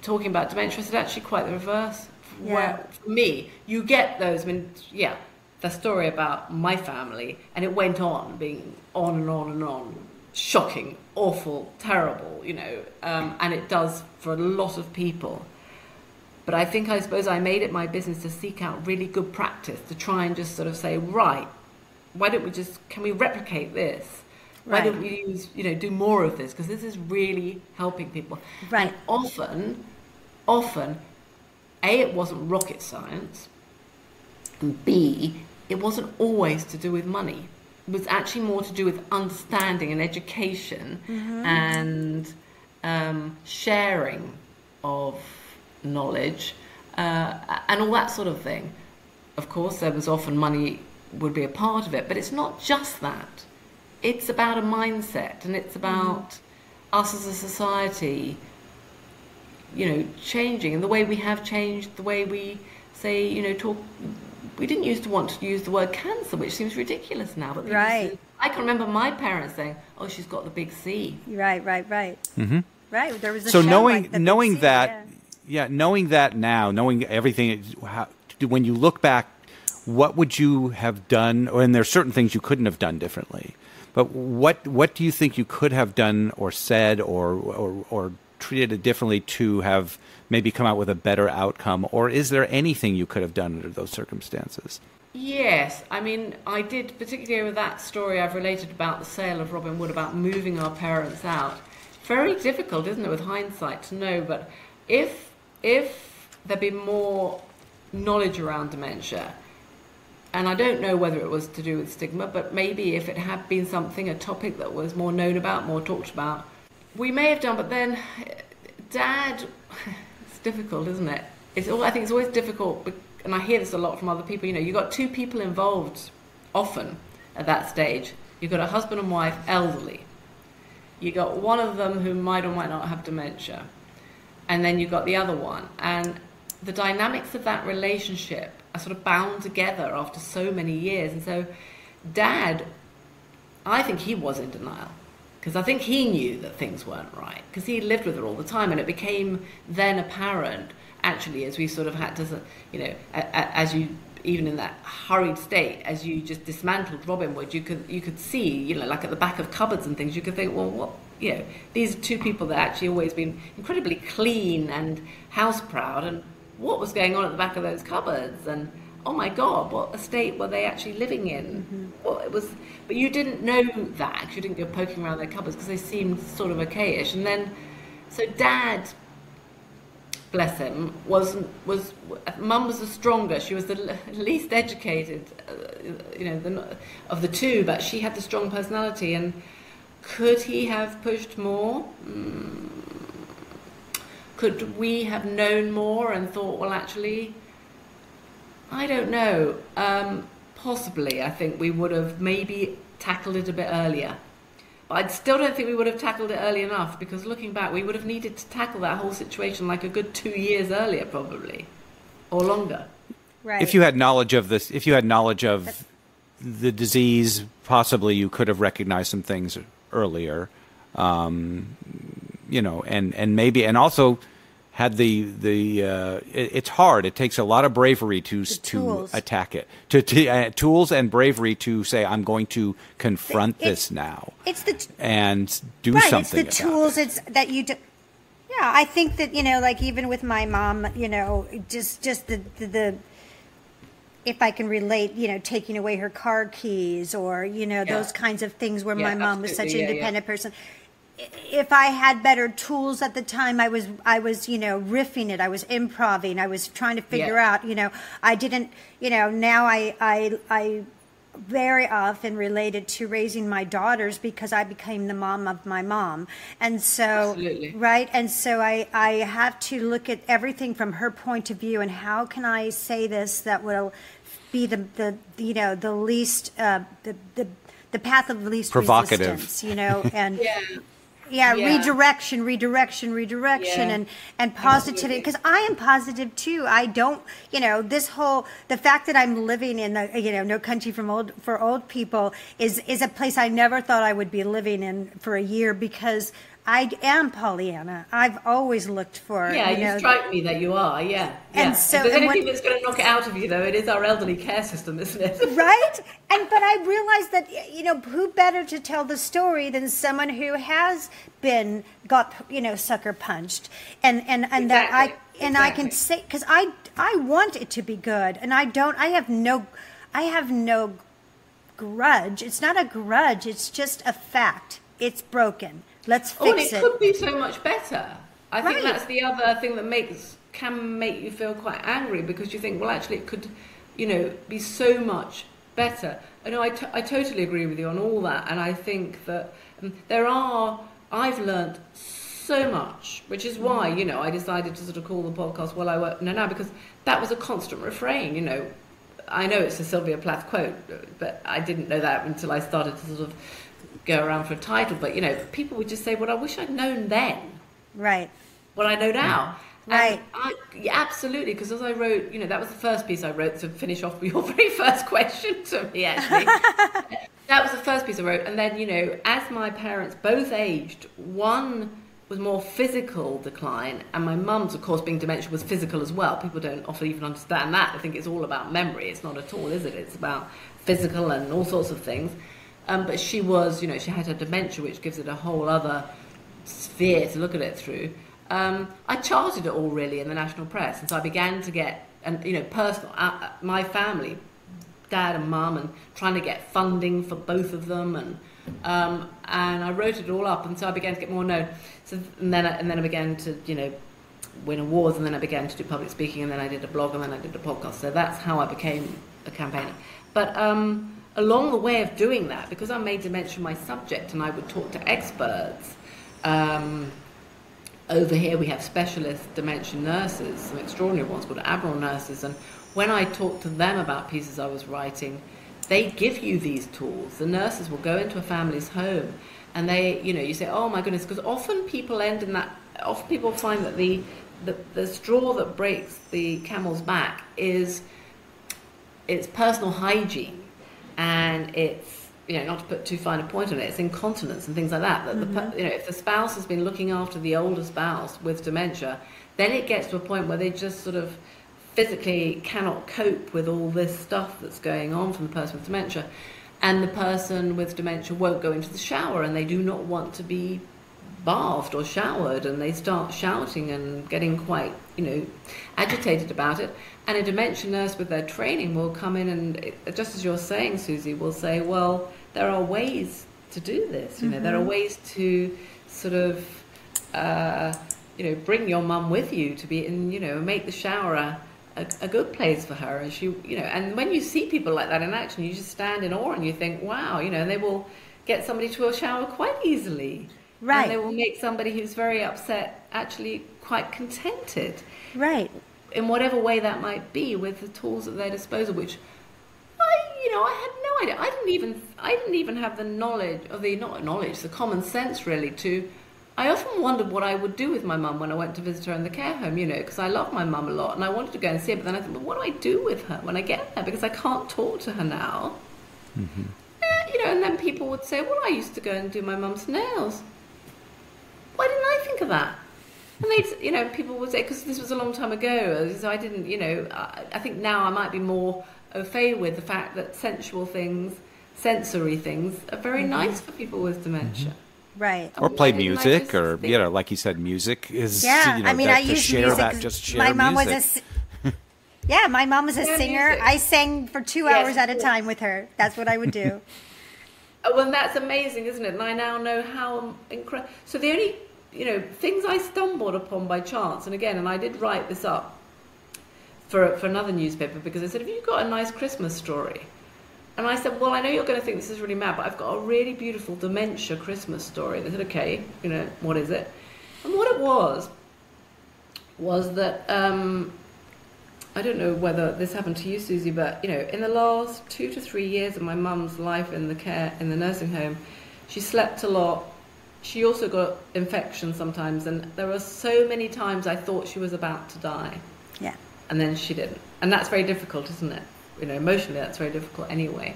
talking about dementia. It's actually quite the reverse. Yeah. Where, for me, you get those, the story about my family, and it went on, being on and on and on, shocking, awful, terrible, and it does for a lot of people. But I suppose I made it my business to seek out really good practice, to try and just sort of say, right, can we replicate this? Why don't we do more of this? Because this is really helping people. Right. And often, A, it wasn't rocket science, and B, it wasn't always to do with money. It was actually more to do with understanding and education and sharing of knowledge and all that sort of thing. Of course, there was often money would be a part of it, but it's not just that. It's about a mindset, and it's about us as a society, changing, and the way we have changed, the way we say, talk. We didn't used to want to use the word cancer, which seems ridiculous now. But I can remember my parents saying, "Oh, she's got the big C." Right. Mm-hmm. Right. There was a so show knowing like that, knowing that now, knowing everything, when you look back, what would you have done? And there's certain things you couldn't have done differently. But what do you think you could have done or said or treated it differently to have maybe come out with a better outcome? Or is there anything you could have done under those circumstances? Yes. I did, particularly with that story I've related about the sale of Robin Wood, about moving our parents out. Very difficult, isn't it, with hindsight, to know. But if there'd been more knowledge around dementia, and I don't know whether it was to do with stigma, but maybe if it had been a topic that was more known about, more talked about, we may have done. But then, Dad, it's difficult, isn't it? I think it's always difficult, and I hear this a lot from other people. You've got two people involved often at that stage, you've got a husband and wife, elderly. You got one of them who might or might not have dementia, and then you've got the other one. And the dynamics of that relationship are sort of bound together after so many years. And so Dad, I think he was in denial, because I think he knew that things weren't right, because he lived with her all the time, and it became then apparent, actually, as we sort of had to, as you, even in that hurried state, as you just dismantled Robin Wood, you could see, like at the back of cupboards and things, you could think, well, what, these are two people that actually always been incredibly clean and house proud, and what was going on at the back of those cupboards, and oh my God, what a state were they actually living in? Mm-hmm. Well, it was, but you didn't know that, 'cause you didn't go poking around their cupboards because they seemed sort of okayish. And then, so Dad, bless him, Mum was the stronger. She was the least educated, of the two, but she had the strong personality. And could he have pushed more? Could we have known more and thought, well, actually, I don't know. Possibly, I think we would have maybe tackled it a bit earlier. But I still don't think we would have tackled it early enough, because looking back, we would have needed to tackle that whole situation like a good 2 years earlier, probably, or longer. Right. If you had knowledge of this, if you had knowledge of the disease, possibly you could have recognized some things earlier, and maybe, and also had it's hard. It takes a lot of bravery to attack it, tools and bravery to say, I'm going to confront this now. And do something. It's the tools. It's that you do. Yeah, I think that like even with my mom, just the if I can relate, taking away her car keys or those kinds of things where my mom was such an independent person. If I had better tools at the time, I was riffing it. I was improvising. I was trying to figure out, I didn't, now I very often related to raising my daughters because I became the mom of my mom. And so, absolutely. Right. And so I have to look at everything from her point of view and how can I say this that will be the least, the path of least provocative resistance, and redirection, and positivity. Because I am positive too. I don't, the fact that I'm living in the, No Country for Old People is a place I never thought I would be living in for a year, because I am Pollyanna. I've always looked for. Yeah, you strike me that you are. Yeah. And so, if there's anything that's going to knock it out of you, though, it is our elderly care system, isn't it? Right. But I realized that who better to tell the story than someone who has got sucker punched, and exactly. that I can say, because I want it to be good, and I have no grudge. It's not a grudge. It's just a fact. It's broken. Let's fix it. It could be so much better. I think that's the other thing that can make you feel quite angry, because you think, well, actually, it could, be so much better. I totally agree with you on all that, and I think that I've learned so much, which is why, I decided to sort of call the podcast Well I Work Now, because that was a constant refrain, I know it's a Sylvia Plath quote, but I didn't know that until I started to sort of go around for a title. But people would just say, well, I wish I'd known then, right, what I know now. Right. Absolutely, because as I wrote, that was the first piece I wrote, to finish off with your very first question to me, actually. That was the first piece I wrote. And then, as my parents both aged, one was more physical decline, and my mum's, of course, being dementia, was physical as well. People don't often even understand that. I think it's all about memory. It's not at all, is it? It's about physical and all sorts of things. But she was, she had her dementia, which gives it a whole other sphere to look at it through. I charted it all really in the national press, and so I began to get, personal, my family, dad and mum, and trying to get funding for both of them, and I wrote it all up, and so I began to get more known. So and then I began to win awards, and then I began to do public speaking, and then I did a blog, and then I did a podcast. So that's how I became a campaigner. But along the way of doing that, because I made dementia my subject, and I would talk to experts. Over here we have specialist dementia nurses, some extraordinary ones called Admiral nurses, and when I talked to them about pieces I was writing, they give you these tools. The nurses will go into a family's home, and they, you say, oh my goodness, because often people end in that. Often people find that the straw that breaks the camel's back is it's personal hygiene, and it's, not to put too fine a point on it, it's incontinence and things like that. That if the spouse has been looking after the older spouse with dementia, then it gets to a point where they just sort of physically cannot cope with all this stuff that's going on from the person with dementia, and the person with dementia won't go into the shower, and they do not want to be bathed or showered, and they start shouting and getting quite, agitated about it. And a dementia nurse with their training will come in and, just as you're saying, Susie, will say, well, there are ways to do this. There are ways to sort of, bring your mum with you to be in, make the shower a good place for her. And she, and when you see people like that in action, you just stand in awe and you think, wow, and they will get somebody to a shower quite easily. Right. And they will make somebody who's very upset actually quite contented. Right. In whatever way that might be, with the tools at their disposal, which I had no idea. I didn't even have the knowledge, or the common sense really to. I often wondered what I would do with my mum when I went to visit her in the care home, because I love my mum a lot and I wanted to go and see her, but then I thought, well, what do I do with her when I get there? Because I can't talk to her now. Mm-hmm. And then people would say, well, I used to go and do my mum's nails. Why didn't I think of that? And they'd, people would say, because this was a long time ago, so I didn't, I think now I might be more au fait with the fact that sensual things, sensory things, are very nice for people with dementia. Right. Or play music, or, like you said, music is, I to use share music. that, just share my mom music. my mom was a singer. Music. I sang for 2 hours at a time with her. That's what I would do. Well, that's amazing, isn't it? And I now know how incredible. So the only, things I stumbled upon by chance, and I did write this up for another newspaper, because I said, have you got a nice Christmas story? And I said, well, I know you're going to think this is really mad, but I've got a really beautiful dementia Christmas story. They said, okay, what is it? And what it was that, I don't know whether this happened to you, Susie, but, in the last 2 to 3 years of my mum's life in the nursing home, she slept a lot. She also got infections sometimes, and there were so many times I thought she was about to die. Yeah. And then she didn't. And that's very difficult, isn't it? Emotionally, that's very difficult anyway.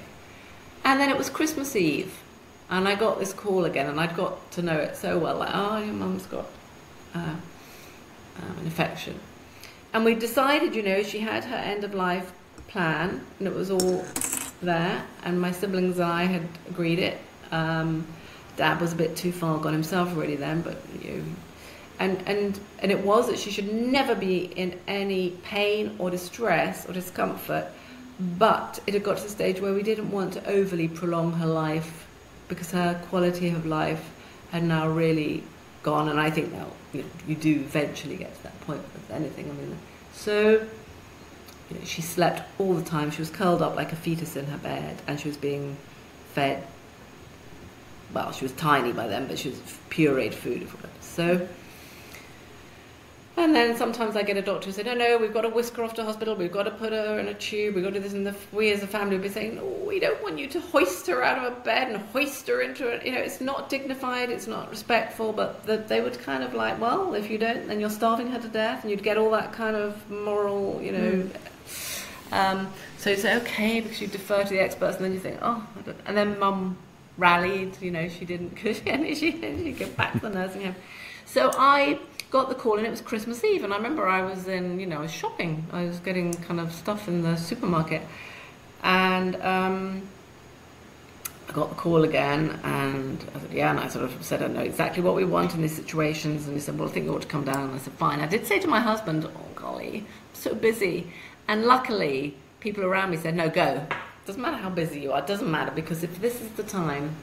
And then it was Christmas Eve, and I got this call again, and I'd got to know it so well, like, oh, your mum's got an infection. And we decided, she had her end-of-life plan, and it was all there, and my siblings and I had agreed it. Dad was a bit too far gone himself really then, but, and it was that she should never be in any pain or distress or discomfort, but it had got to the stage where we didn't want to overly prolong her life, because her quality of life had now really gone, and I think now you do eventually get to that point with anything. So she slept all the time. She was curled up like a fetus in her bed, and she was being fed. Well, she was tiny by then, but she was pureed food. So, and then sometimes I get a doctor who said, no, we've got to whisk her off to hospital, we've got to put her in a tube, we've got to do this, and we as a family would be saying, no, we don't want you to hoist her out of a bed and hoist her into it. It's not dignified, it's not respectful, but they would kind of like, well, if you don't, then you're starving her to death, and you'd get all that kind of moral, so you say, okay, because you defer to the experts, and then you think, oh, I don't. And then Mum rallied, she didn't, because she get back to the nursing home. So I got the call, and it was Christmas Eve, and I remember I was I was shopping, I was getting kind of stuff in the supermarket, and I got the call again, and I said, and I sort of said, I know exactly what we want in these situations, and he said, well, I think you ought to come down, and I said, fine. I did say to my husband, oh golly, I'm so busy, and luckily people around me said, no, go. Doesn't matter how busy you are, it doesn't matter, because if this is the time,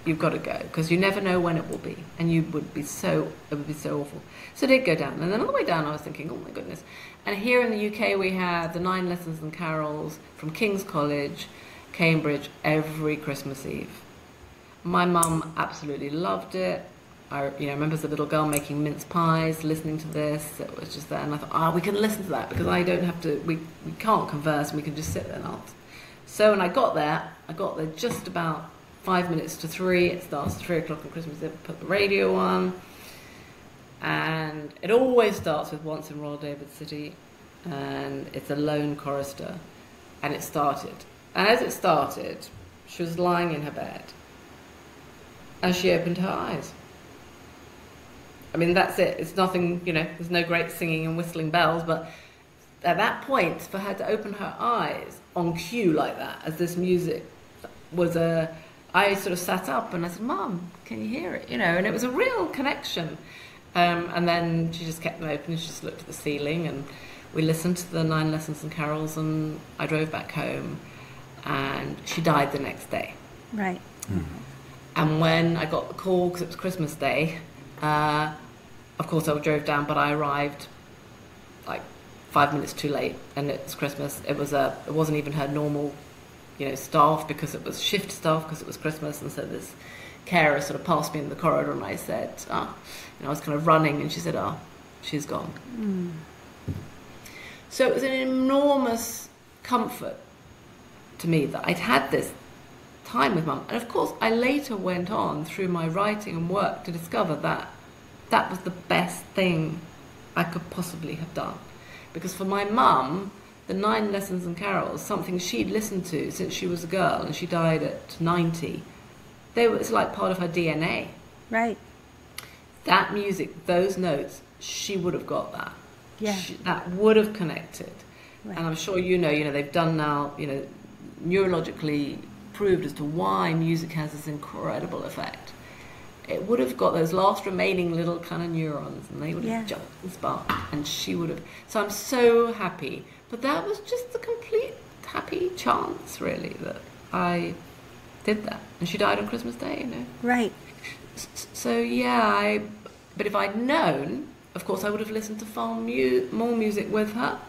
you've got to go, because you never know when it will be, and it would be so awful. So I did go down, and then on the way down I was thinking, oh my goodness. And here in the UK we have the 9 lessons and carols from King's College, Cambridge, every Christmas Eve. My mum absolutely loved it. I remember as a little girl making mince pies, listening to this. It was just there, and I thought, we can listen to that, because I don't have to. We can't converse, and we can just sit there and answer. So when I got there just about 5 minutes to 3. It starts at 3 o'clock on Christmas Eve. Put the radio on, and it always starts with Once in Royal David City, and it's a lone chorister, and it started. And as it started, she was lying in her bed, and she opened her eyes. I mean, that's it. It's nothing, there's no great singing and whistling bells, but at that point, for her to open her eyes on cue like that, as this music was I sort of sat up and I said, "Mum, can you hear it?" And it was a real connection. And then she just kept them open and she just looked at the ceiling, and we listened to the 9 lessons and carols, and I drove back home, and she died the next day. Right. Mm-hmm. And when I got the call, because it was Christmas Day, of course I drove down, but I arrived like 5 minutes too late, and it was Christmas. It wasn't even her normal, staff, because it was shift staff, because it was Christmas. And so this carer sort of passed me in the corridor, and I said, I was kind of running, and she said, she's gone. Mm. So it was an enormous comfort to me that I'd had this time with Mum. And of course, I later went on through my writing and work to discover that that was the best thing I could possibly have done. Because for my mum, the 9 lessons and carols, something she'd listened to since she was a girl, and she died at 90, it's like part of her DNA. Right. That music, those notes, she would have got that. Yeah. That would have connected. Right. And I'm sure they've done now, neurologically proved as to why music has this incredible effect. It would have got those last remaining little kind of neurons, and they would have jumped and sparked, and she would have. So I'm so happy. But that was just the complete happy chance, really, that I did that. And she died on Christmas Day, Right. So, but if I'd known, of course, I would have listened to far more music with her.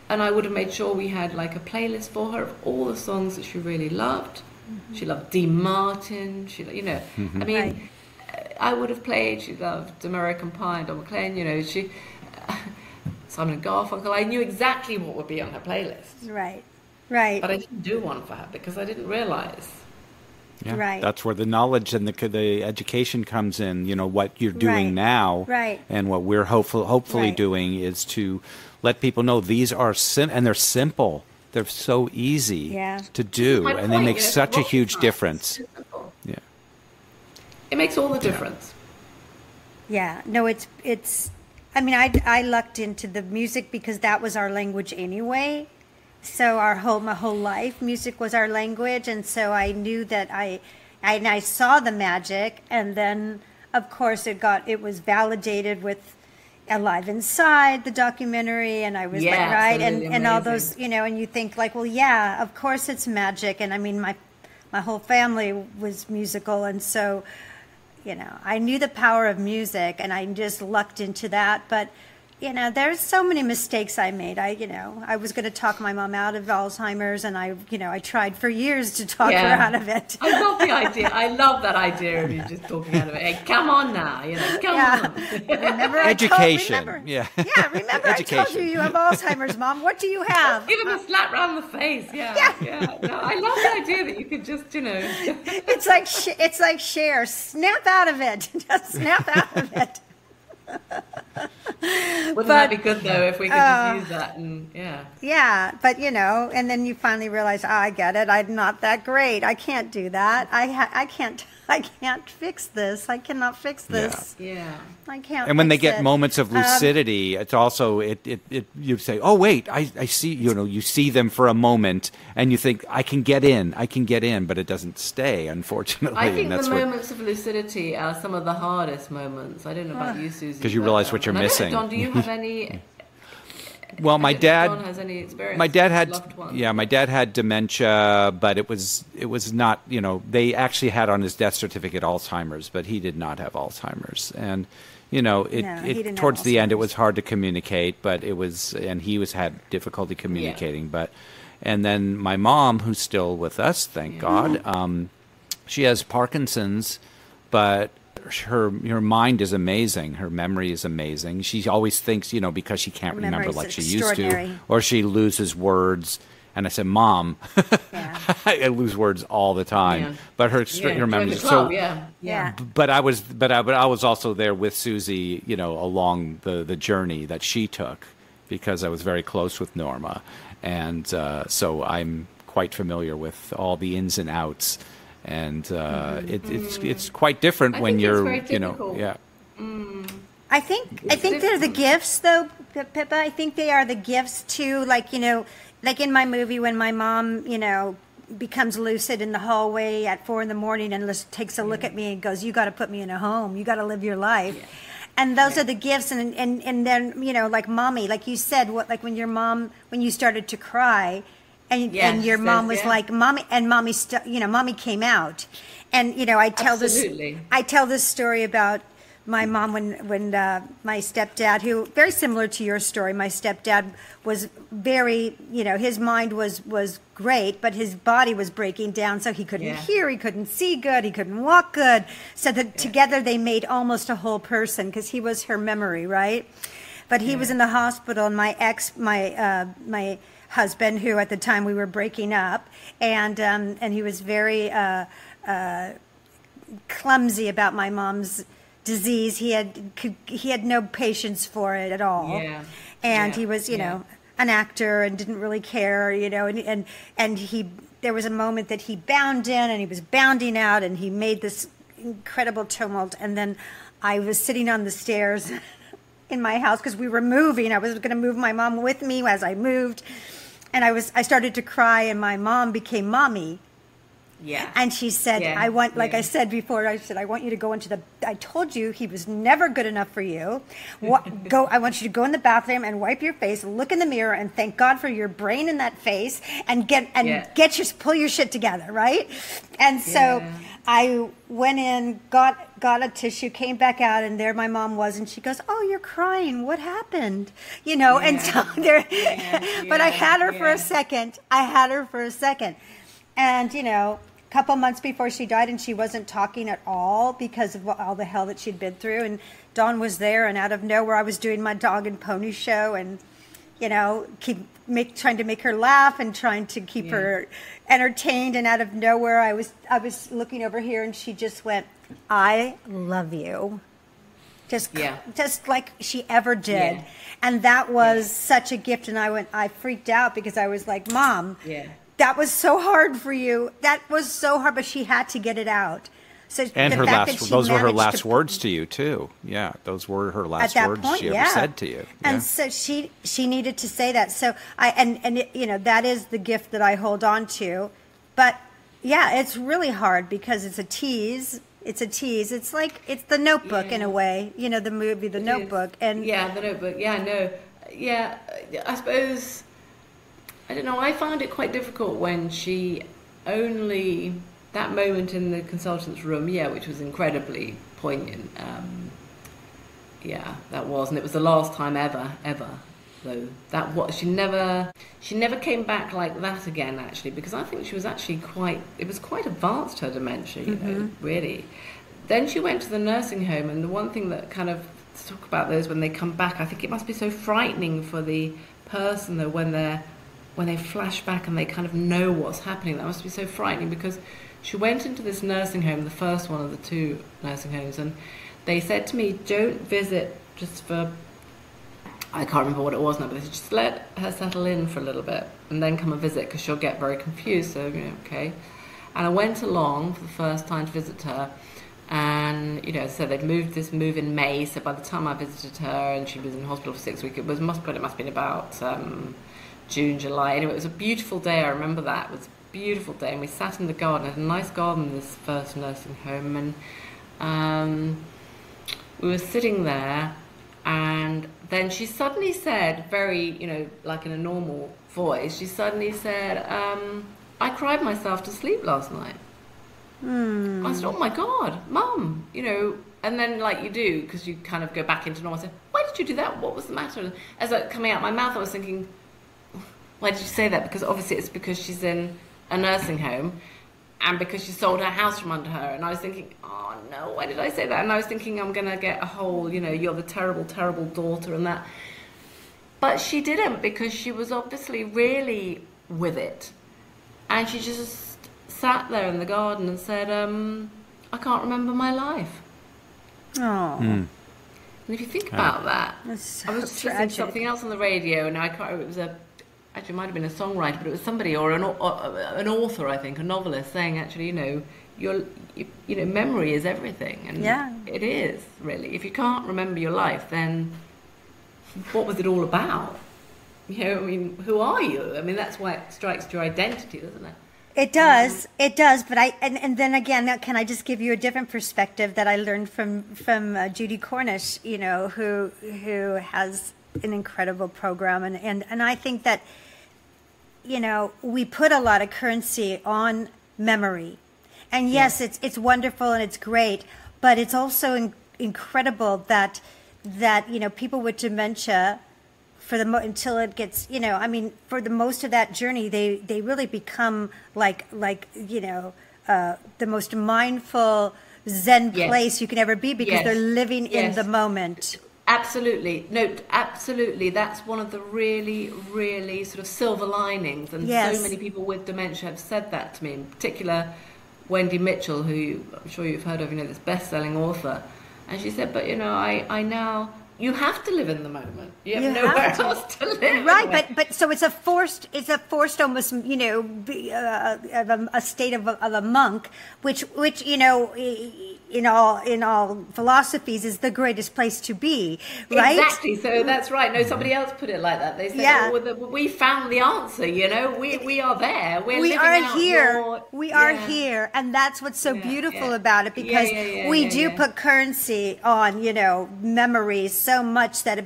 And I would have made sure we had like a playlist for her of all the songs that she really loved. Mm-hmm. She loved Dean Martin. Mm-hmm. I mean, Right. I would have played. She loved American Pie and Don McLean. Simon and Garfunkel. I knew exactly what would be on her playlist. Right. Right. But I didn't do one for her because I didn't realize. Yeah, Right. That's where the knowledge and the education comes in. What you're doing now, Right. and what we're hopefully Right. doing is to let people know these are and they're simple. They're so easy to do, My and they point, make such a huge difference. Yeah, it makes all the difference. Yeah. No, it's. I mean, I lucked into the music because that was our language anyway. So my whole life, music was our language, and so I knew that I saw the magic, and then of course it was validated with Alive Inside, the documentary, and I was like, right, and all those, and you think like, well, yeah, of course it's magic, and I mean my whole family was musical, and so I knew the power of music, and I just lucked into that, but. There's so many mistakes I made. I was going to talk my mom out of Alzheimer's, and I tried for years to talk her out of it. I love the idea. I love that idea of you just talking out of it. Hey, come on now, come on. Remember, education. Remember Education. I told you have Alzheimer's, Mom. What do you have? Give him a slap round the face. Yeah. No, I love the idea that you could just, It's like Cher. Snap out of it. Just snap out of it. Wouldn't that be good though if we could just use that and but and then you finally realize, I get it, I'm not that great, I can't do that, I can't fix this, I cannot fix this, I can't. And when they fix get it. moments of lucidity, it's also you say, oh wait, I see, you see them for a moment, and you think I can get in, but it doesn't stay, unfortunately. I think and that's the moments of lucidity are some of the hardest moments. I don't know about you, Susie, because you realize what you're missing. Don, do you have any? Well, my dad. Don has any experience. My dad had. Loved one. Yeah, my dad had dementia, but it was not. They actually had on his death certificate Alzheimer's, but he did not have Alzheimer's, and. Towards the end, it was hard to communicate, but and he had difficulty communicating. Yeah. And then my mom, who's still with us, thank God, she has Parkinson's, but her mind is amazing. Her memory is amazing. She always thinks, because she can't remember like she used to, or she loses words. And I said, Mom. Yeah. I lose words all the time. Yeah. But her Join memory. the club, yeah. But I was also there with Susie, along the journey that she took, because I was very close with Norma, and so I'm quite familiar with all the ins and outs, and it's quite different when you're, yeah. I think they're the gifts, though, Pippa. I think they are the gifts too. Like in my movie, when my mom, becomes lucid in the hallway at 4 a.m. and takes a look at me and goes, "You got to put me in a home. You got to live your life." Yeah. And those are the gifts, and then like mommy, like you said, when you started to cry, and your mom was like, "Mommy," and mommy came out, and I tell this story about my mom when my stepdad, who very similar to your story, my stepdad was very, his mind was great, but his body was breaking down, so he couldn't hear, he couldn't see good, he couldn't walk good. So that together they made almost a whole person, because he was her memory, right? But he was in the hospital, and my husband, who at the time we were breaking up, and he was very clumsy about my mom's disease. He had no patience for it at all. Yeah. And he was, an actor and didn't really care, and there was a moment that he bound in and he was bounding out and he made this incredible tumult. And then I was sitting on the stairs in my house because we were moving. I was going to move my mom with me as I moved. And I started to cry, and my mom became Mommy. Yeah. And she said, I said before, I said, I want you to go I told you he was never good enough for you. I want you to go in the bathroom and wipe your face, look in the mirror, and thank God for your brain in that face, and pull your shit together, right? And so I went in, got a tissue, came back out, and there my mom was, and she goes, "Oh, you're crying. What happened?" And so there, but I had her for a second. And, a couple months before she died, and she wasn't talking at all because of all the hell that she'd been through. And Dawn was there, and out of nowhere, I was doing my dog and pony show, and, trying to make her laugh and trying to keep her entertained. And out of nowhere, I was looking over here, and she just went, "I love you." Just like she ever did. Yeah. And that was such a gift. And I freaked out because I was like, "Mom, that was so hard for you. That was so hard," but she had to get it out. So and those were her last words to you too. Yeah, those were her last words she ever said to you. And so she needed to say that. So that is the gift that I hold on to. But it's really hard because it's a tease. It's The Notebook in a way. The movie, The Notebook. And The Notebook. I suppose. I don't know, I found it quite difficult when she that moment in the consultant's room, which was incredibly poignant. That was, and it was the last time ever, though. She never came back like that again, actually, because I think she was actually quite advanced, her dementia, really. Then she went to the nursing home, and the one thing that kind of, to talk about those when they come back, I think it must be so frightening for the person, though, when they flash back and they kind of know what's happening. That must be so frightening, because she went into this nursing home, the first one of the two nursing homes, and they said to me, "Don't visit just for," I can't remember what it was now, but they said, "Just let her settle in for a little bit and then come and visit, because she'll get very confused." So, okay. And I went along for the first time to visit her, and, so they'd move in May, so by the time I visited her, and she was in hospital for 6 weeks, it must have been about June, July. Anyway, it was a beautiful day. I remember that. It was a beautiful day. And we sat in the garden. It had a nice garden in this first nursing home. And we were sitting there. And then she suddenly said, very, like in a normal voice, she suddenly said, "I cried myself to sleep last night." I said, "Oh my God, Mum," and then like you do, because you kind of go back into normal. I said, "Why did you do that? What was the matter?" And as it coming out my mouth, I was thinking, why did you say that? Because obviously it's because she's in a nursing home and because she sold her house from under her. And I was thinking, oh no, why did I say that? And I was thinking I'm going to get a whole, you're the terrible, terrible daughter and that. But she didn't, because she was obviously really with it. And she just sat there in the garden and said, I can't remember my life. Oh. And if you think about that, That's I was so just listening to tragic. something else on the radio, and I can't remember, it was actually it might have been a songwriter, but it was somebody, or an author, I think, a novelist, saying actually, memory is everything. And it is, really. If you can't remember your life, then what was it all about? Who are you? I mean, that's why it strikes your identity, doesn't it? It does, but and then again, can I just give you a different perspective that I learned from Judy Cornish, who has an incredible program, and I think that, we put a lot of currency on memory, and yes, it's wonderful and it's great, but it's also incredible that people with dementia, until it gets, for the most of that journey, they really become like the most mindful Zen place you can ever be, because they're living in the moment. Absolutely. No, absolutely. That's one of the really, really sort of silver linings. And so many people with dementia have said that to me, in particular Wendy Mitchell, who I'm sure you've heard of, this best-selling author. And she said, but, I now... You have to live in the moment. You have nowhere else to live. Right, but so it's a forced almost, a state of a monk, which in all philosophies is the greatest place to be, right? Exactly. So that's right. No, somebody else put it like that. They said, we found the answer. We are there. We are here. We are here, and that's what's so beautiful about it, because we do put currency on memories so much that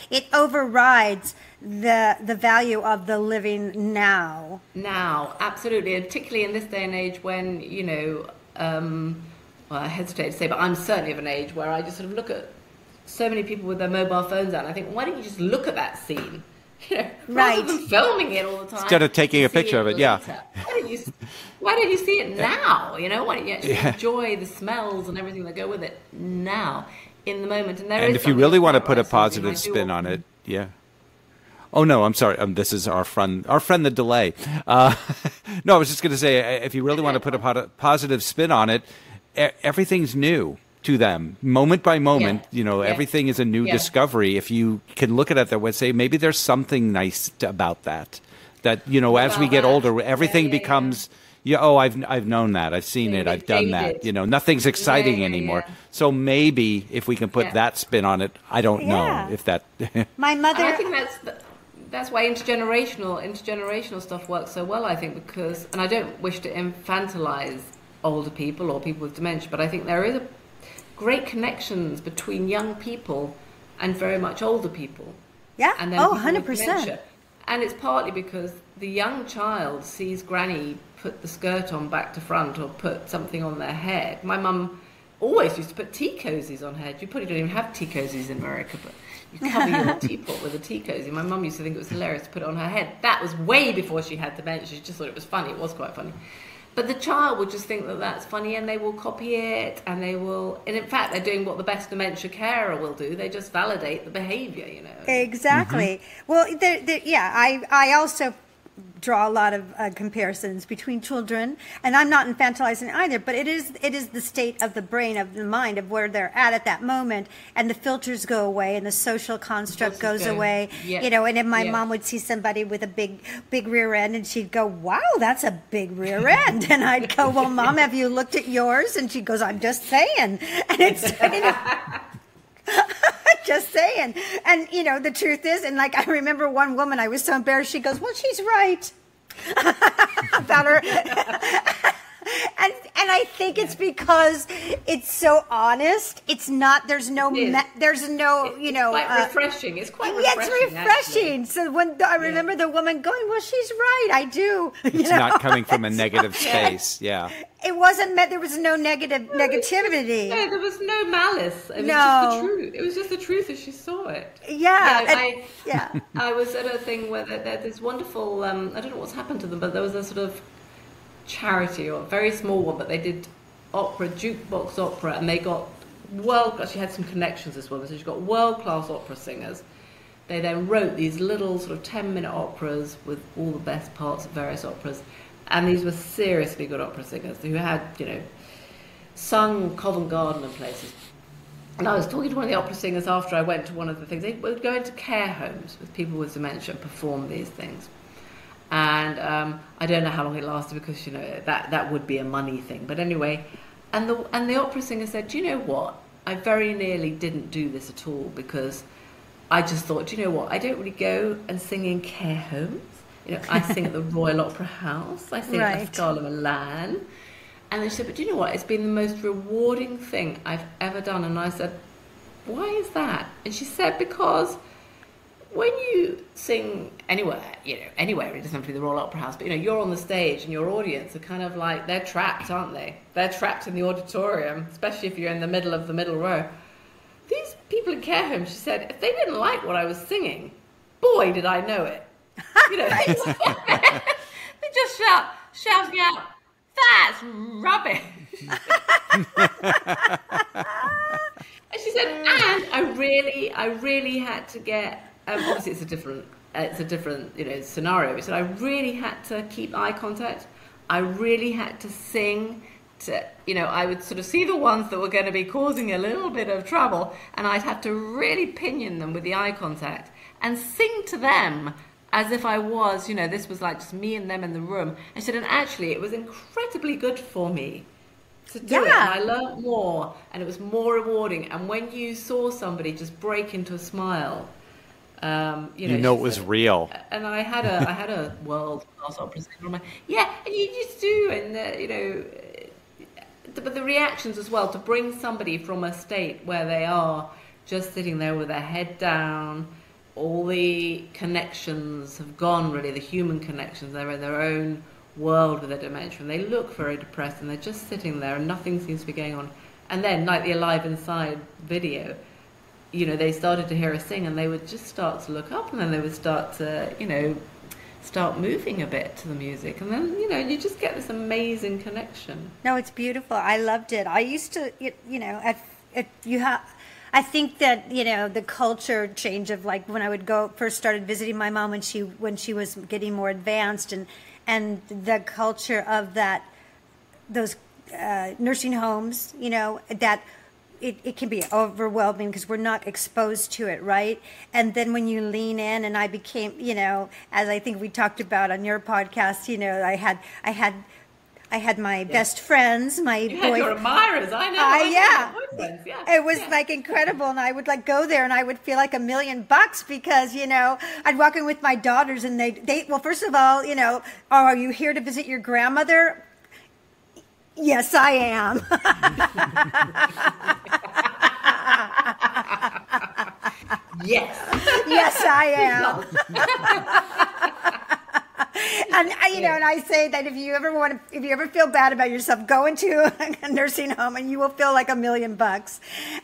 it overrides the value of the living now. Now, absolutely, and particularly in this day and age when well, I hesitate to say, but I'm certainly of an age where I just sort of look at so many people with their mobile phones out, and I think, why don't you just look at that scene? Rather than filming it all the time. Instead of taking a picture of it, Why don't you see it now? Why don't you actually enjoy the smells and everything that go with it now, in the moment? And if you really want to put a positive spin on it, Oh, no, I'm sorry. This is our friend the delay. No, I was just going to say, if you really want to put a positive spin on it, everything's new to them, moment by moment. Everything is a new discovery. If you can look at it that way, say maybe there's something nice about that. That as we get older, everything becomes. I've known that. I've seen it. I've done that. Nothing's exciting anymore. So maybe if we can put that spin on it, I don't know if that. My mother. I think that's why intergenerational stuff works so well. I think because, and I don't wish to infantilize older people or people with dementia, but I think there is great connections between young people and very much older people. Yeah. And then 100%. And it's partly because the young child sees Granny put the skirt on back to front or put something on their head. My mum always used to put tea cozies on her head. You probably don't even have tea cozies in America, but you cover your teapot with a tea cozy. My mum used to think it was hilarious to put it on her head. That was way before she had dementia. She just thought it was funny. It was quite funny. But the child would just think that that's funny, and they will copy it, and in fact, they're doing what the best dementia carer will do. They just validate the behavior, Exactly. Well, I also draw a lot of comparisons between children, and I'm not infantilizing either, but it is the state of the brain, of the mind, of where they're at that moment, and the filters go away, and the social construct goes away. And then my mom would see somebody with a big rear end, and she'd go, "Wow, that's a big rear end," and I'd go, "Well, Mom, have you looked at yours?" And she goes, "I'm just saying," and it's just saying. And the truth is, and I remember one woman, I was so embarrassed, she goes, "Well, she's right." About her. And I think it's because it's so honest. It's not. There's no. Quite refreshing. It's quite refreshing. It's refreshing. Actually. So when I remember the woman going, "Well, she's right. I do." It's not coming from a negative space. Yeah. It wasn't. There was no negativity. No, there was no malice. It was just the truth. It was just the truth as she saw it. I was at a thing where there's this wonderful. I don't know what's happened to them, but there was a sort of charity, or a very small one, but they did opera, jukebox opera, and they got she had some connections, this woman, so she got world-class opera singers, They then wrote these little sort of 10-minute operas with all the best parts of various operas. And these were seriously good opera singers who had, sung Covent Garden and places. And I was talking to one of the opera singers after I went to one of the things. They would go into care homes with people with dementia and perform these things. And I don't know how long it lasted because, that would be a money thing. But anyway, and the opera singer said, do you know what? I very nearly didn't do this at all because I just thought, do you know what? I don't really go and sing in care homes. I sing at the Royal Opera House. I sing at the Scala Milan. And they said, but do you know what? It's been the most rewarding thing I've ever done. And I said, why is that? And she said, because when you sing anywhere, anywhere, it doesn't have to be the Royal Opera House, but, you're on the stage and your audience are kind of like, they're trapped, aren't they? They're trapped in the auditorium, especially if you're in the middle row. These people in care homes, she said, if they didn't like what I was singing, boy, did I know it. They just shouting out, that's rubbish. And she said, and I really had to get, obviously it's a different scenario. She said, I really had to keep eye contact. I really had to sing to, I would sort of see the ones that were going to be causing a little bit of trouble, and I'd have to really pinion them with the eye contact and sing to them as if I was, this was like just me and them in the room. And she said, and actually it was incredibly good for me to do it. And I learned more, and it was more rewarding. And when you saw somebody just break into a smile, it was real. And I had a world-class opera singer. Yeah, and you just do, and but the reactions as well, to bring somebody from a state where they are just sitting there with their head down, all the connections have gone, really, the human connections. They're in their own world with their dementia, and they look very depressed, and they're just sitting there, and nothing seems to be going on. And then, like the Alive Inside video, they started to hear us sing, and they would just start to look up, and then they would start to, start moving a bit to the music, and then, you just get this amazing connection. No, it's beautiful. I loved it. I used to, I think that, the culture change of, like, when I would first started visiting my mom when she was getting more advanced, and the culture of those nursing homes, that it can be overwhelming because we're not exposed to it, right? And then when you lean in, and I became, as I think we talked about on your podcast, I had my best friends, my you had your admirers, I know. Yeah. It was like incredible, and I would go there, and I would feel like $1 million because I'd walk in with my daughters, and they well, first of all, oh, are you here to visit your grandmother? Yes, I am. Yes, I am. And and I say that if you ever feel bad about yourself, go into a nursing home and you will feel like $1 million. And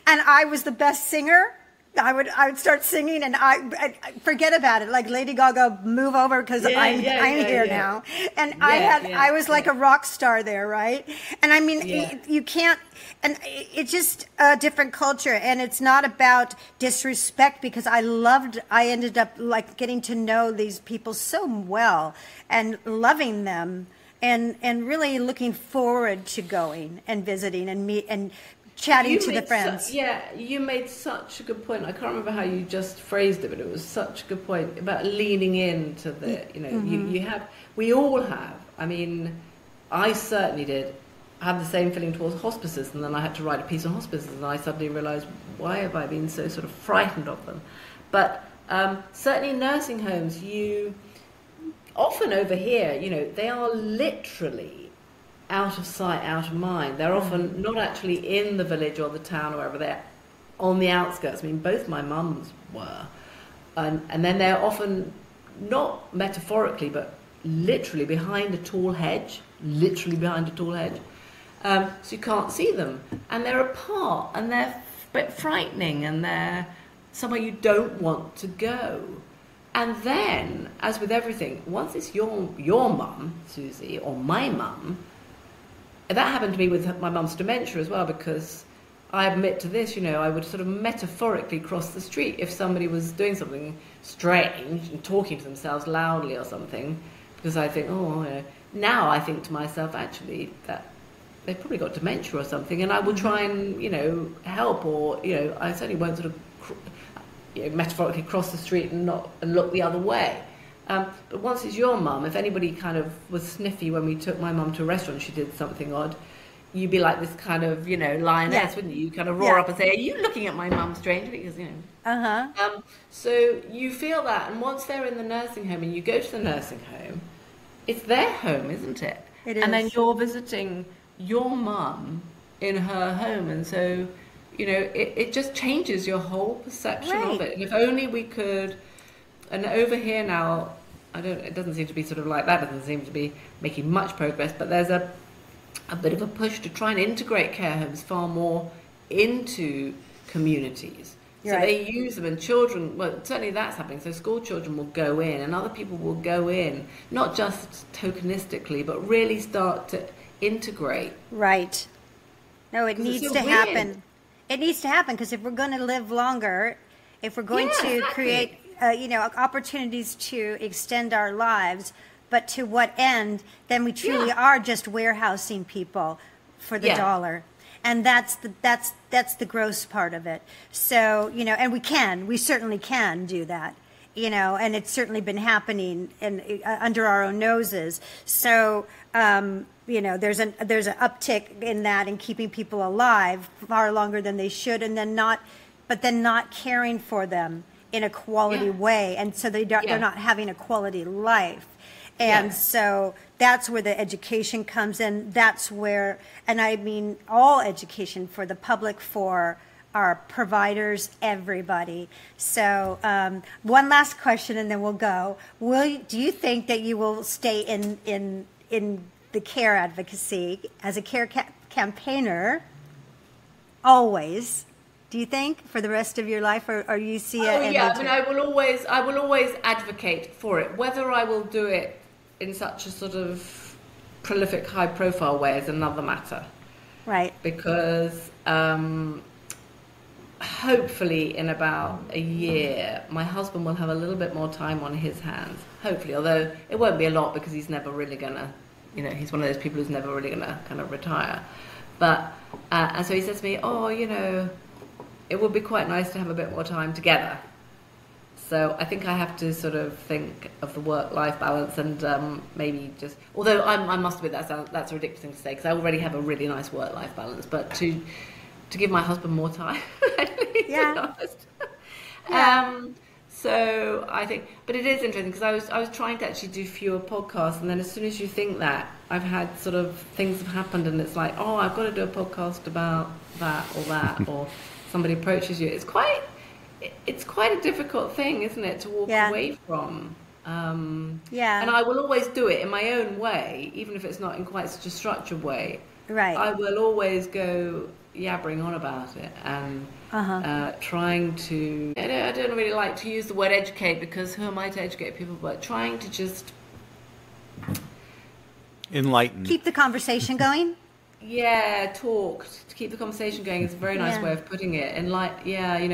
I was the best singer. I would start singing, and I forget about it. Like Lady Gaga, move over because I'm here now. And I was like a rock star there, right? And I mean, you can't. And it's just a different culture, and it's not about disrespect, because I ended up like getting to know these people so well and loving them, and really looking forward to going and visiting and meet and chatting to the friends. You made such a good point. I can't remember how you just phrased it, but it was such a good point about leaning into the, we all have. I mean, I certainly did have the same feeling towards hospices, and then I had to write a piece on hospices, and I suddenly realised, why have I been so sort of frightened of them? But certainly in nursing homes, you often over here, they are literally out of sight, out of mind. They're often not actually in the village or the town or wherever, they're on the outskirts. I mean, both my mums were. And then they're often, not metaphorically, but literally behind a tall hedge. So you can't see them. And they're apart, and they're a bit frightening, and they're somewhere you don't want to go. And then, as with everything, once it's your mum, Susie, or my mum, that happened to me with my mum's dementia as well, because I admit to this, I would sort of metaphorically cross the street if somebody was doing something strange and talking to themselves loudly or something, because I think, now I think to myself, actually, that they've probably got dementia or something, and I will try and, help, or, I certainly won't sort of, metaphorically cross the street and look the other way. But once it's your mum, if anybody kind of was sniffy when we took my mum to a restaurant, she did something odd, you'd be like this kind of, lioness, wouldn't you? You kind of roar up and say, "Are you looking at my mum strangely?" Because, so you feel that, and once they're in the nursing home and you go to the nursing home, it's their home, isn't it? It is. And then you're visiting your mum in her home, and so, it just changes your whole perception of it. And if only we could, and over here now, it doesn't seem to be sort of like that, doesn't seem to be making much progress, but there's a bit of a push to try and integrate care homes far more into communities. So they use them, and children, well, certainly that's happening. So school children will go in, and other people will go in, not just tokenistically, but really start to integrate. Right. No, it needs to happen. It needs to happen, because if we're going to live longer, if we're going to create, opportunities to extend our lives, but to what end, then we truly are just warehousing people for the dollar. And that's the gross part of it. So, and we certainly can do that, and it's certainly been happening under our own noses. So, there's an uptick in that, and keeping people alive far longer than they should, and then not caring for them in a quality way. And so they're not having a quality life. And so that's where the education comes in. That's where, and I mean all education, for the public, for our providers, everybody. So one last question, and then we'll go. Do you think that you will stay in the care advocacy as a care campaigner always? Do you think, for the rest of your life, or you see it? I will always advocate for it. Whether I will do it in such a sort of prolific, high-profile way is another matter. Right. Because hopefully in about a year, my husband will have a little bit more time on his hands. Hopefully, although it won't be a lot, because he's never really gonna, he's one of those people who's never really gonna kind of retire. But and so he says to me, it would be quite nice to have a bit more time together. So I think I have to sort of think of the work-life balance, and maybe just, although I must admit that's a ridiculous thing to say, because I already have a really nice work-life balance, but to give my husband more time, to be honest. So I think, but it is interesting, because I was trying to actually do fewer podcasts, and then as soon as you think that, I've had sort of things have happened, and it's like, I've got to do a podcast about that, or somebody approaches you. It's quite a difficult thing, isn't it, to walk away from? And I will always do it in my own way, even if it's not in quite such a structured way. Right. I will always go yabbering on about it, and trying to... I don't really like to use the word educate, because who am I to educate people? But trying to just... enlighten. Keep the conversation going? Talk. To keep the conversation going is a very nice way of putting it. And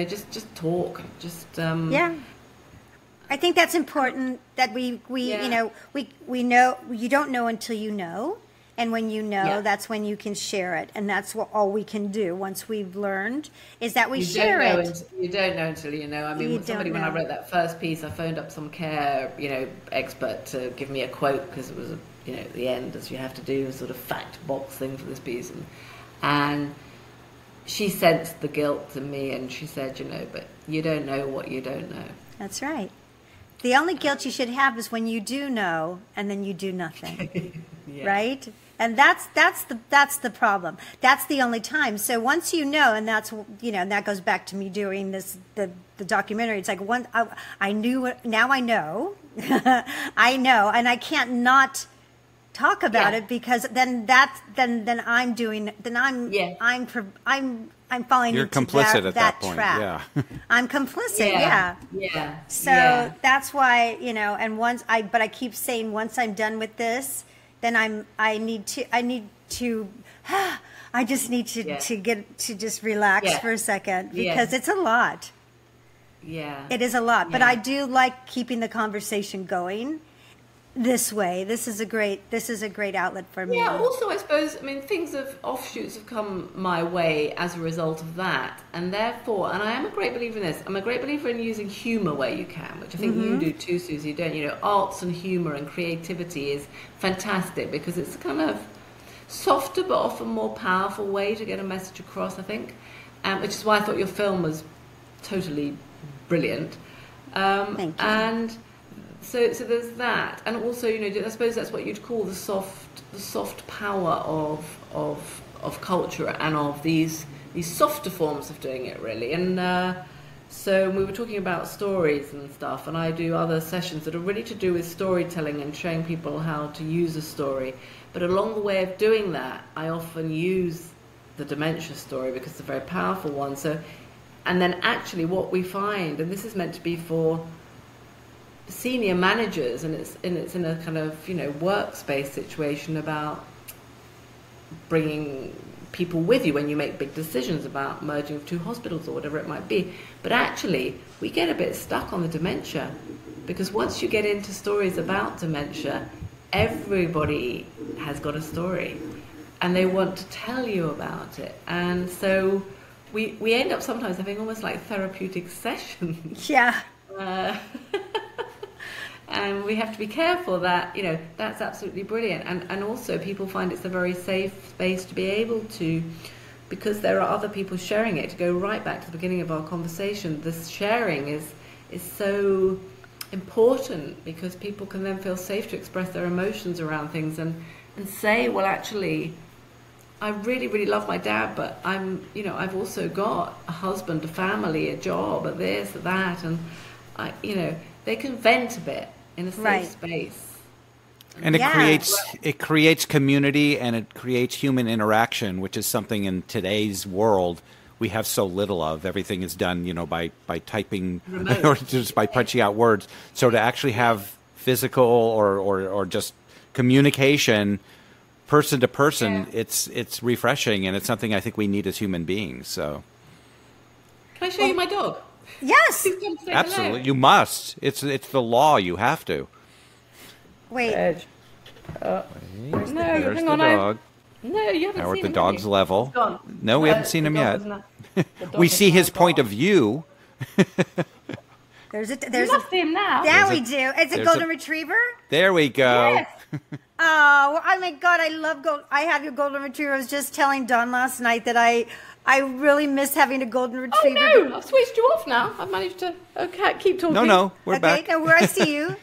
just talk. Just I think that's important, that we know, you don't know until you know, and when you know, that's when you can share it, and that's all we can do once we've learned, is that we share it. You don't know until you know. I mean, when I wrote that first piece, I phoned up some care expert to give me a quote, because it was at the end, as you have to do, a sort of fact box thing for this piece, and she sensed the guilt in me, and she said, but you don't know what you don't know. That's right. The only guilt you should have is when you do know, and then you do nothing. Right? And that's the problem. That's the only time. So once you know, and that's and that goes back to me doing the documentary. It's like I knew, now I know, I know, and I can't not talk about it, because then I'm doing, then I'm falling You're into complicit at that point. trap. Yeah. I'm complicit. So that's why, and but I keep saying, once I'm done with this, then I need to I just need to just relax for a second because it's a lot. Yeah. It is a lot, but I do like keeping the conversation going this way. This is a great outlet for me. Yeah, also I suppose, offshoots have come my way as a result of that, and therefore, and I am a great believer in this, I'm a great believer in using humour where you can, which I think you do too, Susie, don't you? Arts and humour and creativity is fantastic because it's a kind of softer but often more powerful way to get a message across, I think, which is why I thought your film was totally brilliant. Thank you. And so there's that, and also, I suppose that's what you'd call the soft power of culture and of these softer forms of doing it, really. And so we were talking about stories and stuff, and I do other sessions that are really to do with storytelling and showing people how to use a story. But along the way of doing that, I often use the dementia story because it's a very powerful one. So, and then actually what we find, and this is meant to be for senior managers, and it's in a kind of workspace situation about bringing people with you when you make big decisions about merging of two hospitals or whatever it might be. But actually we get a bit stuck on the dementia because once you get into stories about dementia, everybody has got a story and they want to tell you about it, and so we end up sometimes having almost like therapeutic sessions. And we have to be careful that, that's absolutely brilliant. And also people find it's a very safe space to be able to, because there are other people sharing it, to go right back to the beginning of our conversation. This sharing is so important because people can then feel safe to express their emotions around things and say, well, actually, I really, really love my dad, but I've also got a husband, a family, a job, a this, a that, and they can vent a bit in a safe space. And it creates community and it creates human interaction, which is something in today's world we have so little of. Everything is done, by typing or just by punching out words. So to actually have physical or just communication person to person, it's refreshing, and it's something I think we need as human beings. So can I show you my dog? Yes, absolutely. Hello. You must. It's the law. You have to. Wait. There's hang the on. dog. No, you haven't Now we're seen at the him. dog's level. No, we haven't seen him yet. The We dog see is his now point gone. of view. There's You must see him now. Now we do. It's a golden retriever. There we go. Yes. Oh my God, I love I have your golden retriever. I was just telling Don last night that I really miss having a golden retriever. Oh no, I've switched you off now. I've managed to. Okay, keep talking. No, we're Okay, back. now where I see you.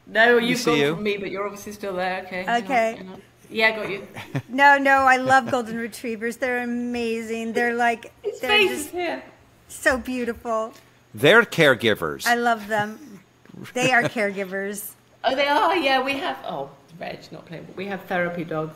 No, you've see gone you. from me, but you're obviously still there. Okay. Okay. Hang on. Yeah, I got you. No, I love golden retrievers. They're amazing. They're like His they're face just is here. so beautiful. They're caregivers. I love them. They are caregivers. Oh, they are. Yeah, we have. Oh, Reg, not playing. But we have therapy dogs.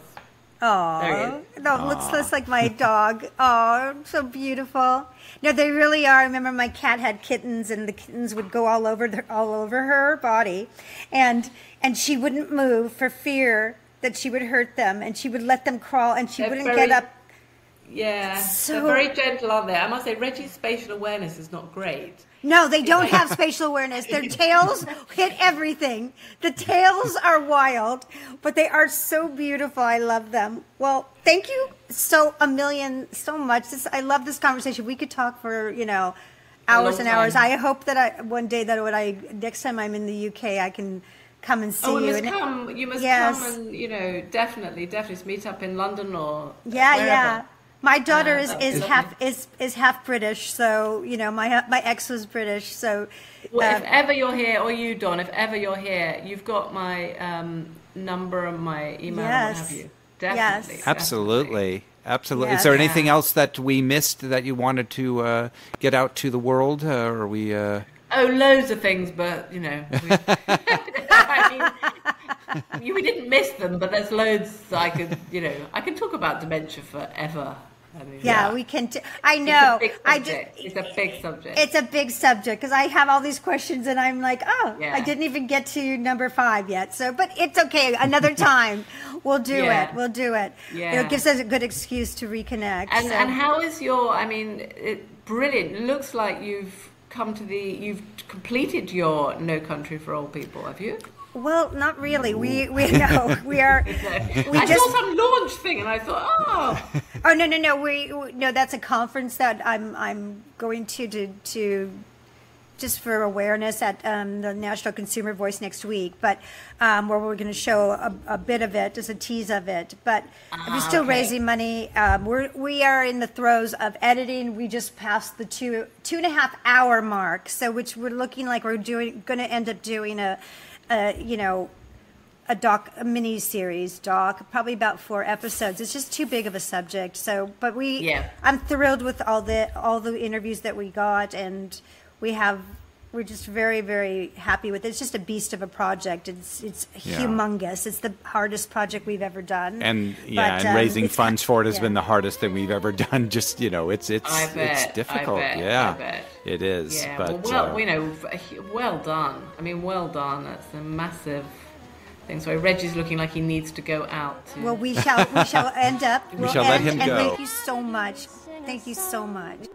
Oh, no, looks just like my dog. Oh, so beautiful. No, they really are. I remember my cat had kittens, and the kittens would go all over her body, and she wouldn't move for fear that she would hurt them, and she would let them crawl, and she wouldn't get up. Yeah, So- they're very gentle, aren't they? I must say, Reggie's spatial awareness is not great. No, they don't have spatial awareness. Their tails hit everything. The tails are wild, but they are so beautiful. I love them. Well, thank you so much. I love this conversation. We could talk for, hours and hours. I hope that one day next time I'm in the UK, I can come and see you. You must come and, definitely meet up in London or wherever. Yeah. My daughter is lovely. half British, so my ex was British, so. Well, if ever you're here, or you, Don, if ever you're here, you've got my number and my email and what have you. Definitely. Yes. Absolutely. Yeah. Is there anything else that we missed that you wanted to get out to the world? Or we? Oh, loads of things, but we didn't miss them. But there's loads I can talk about dementia forever. Yeah, we can. I know. It's a big subject. It's a big subject because I have all these questions and I'm like, I didn't even get to number 5 yet. So, but it's okay. Another time, we'll do it. We'll do it. Yeah. It gives us a good excuse to reconnect. And how is your? I mean, brilliant. It looks like you've completed your No Country for Old People. Have you? Well, not really. We know we are. I saw some launch thing, and I thought, oh no. No, that's a conference that I'm going to just for awareness at the National Consumer Voice next week. But where we're going to show a bit of it, just a tease of it. But we're still raising money. We are in the throes of editing. We just passed the 2.5 hour mark, so which we're looking like we're going to end up doing a mini series probably about 4 episodes. It's just too big of a subject. So, but I'm thrilled with all the interviews that we got, and we're just very, very happy with it. It's just a beast of a project. It's humongous. It's the hardest project we've ever done. And raising funds for it has been the hardest thing we've ever done. Just it's difficult. I bet. It is. Yeah. But well done. I mean, well done. That's a massive thing. So Reggie's looking like he needs to go out. Well, we shall end up. We shall let him go. And thank you so much. Thank you so much.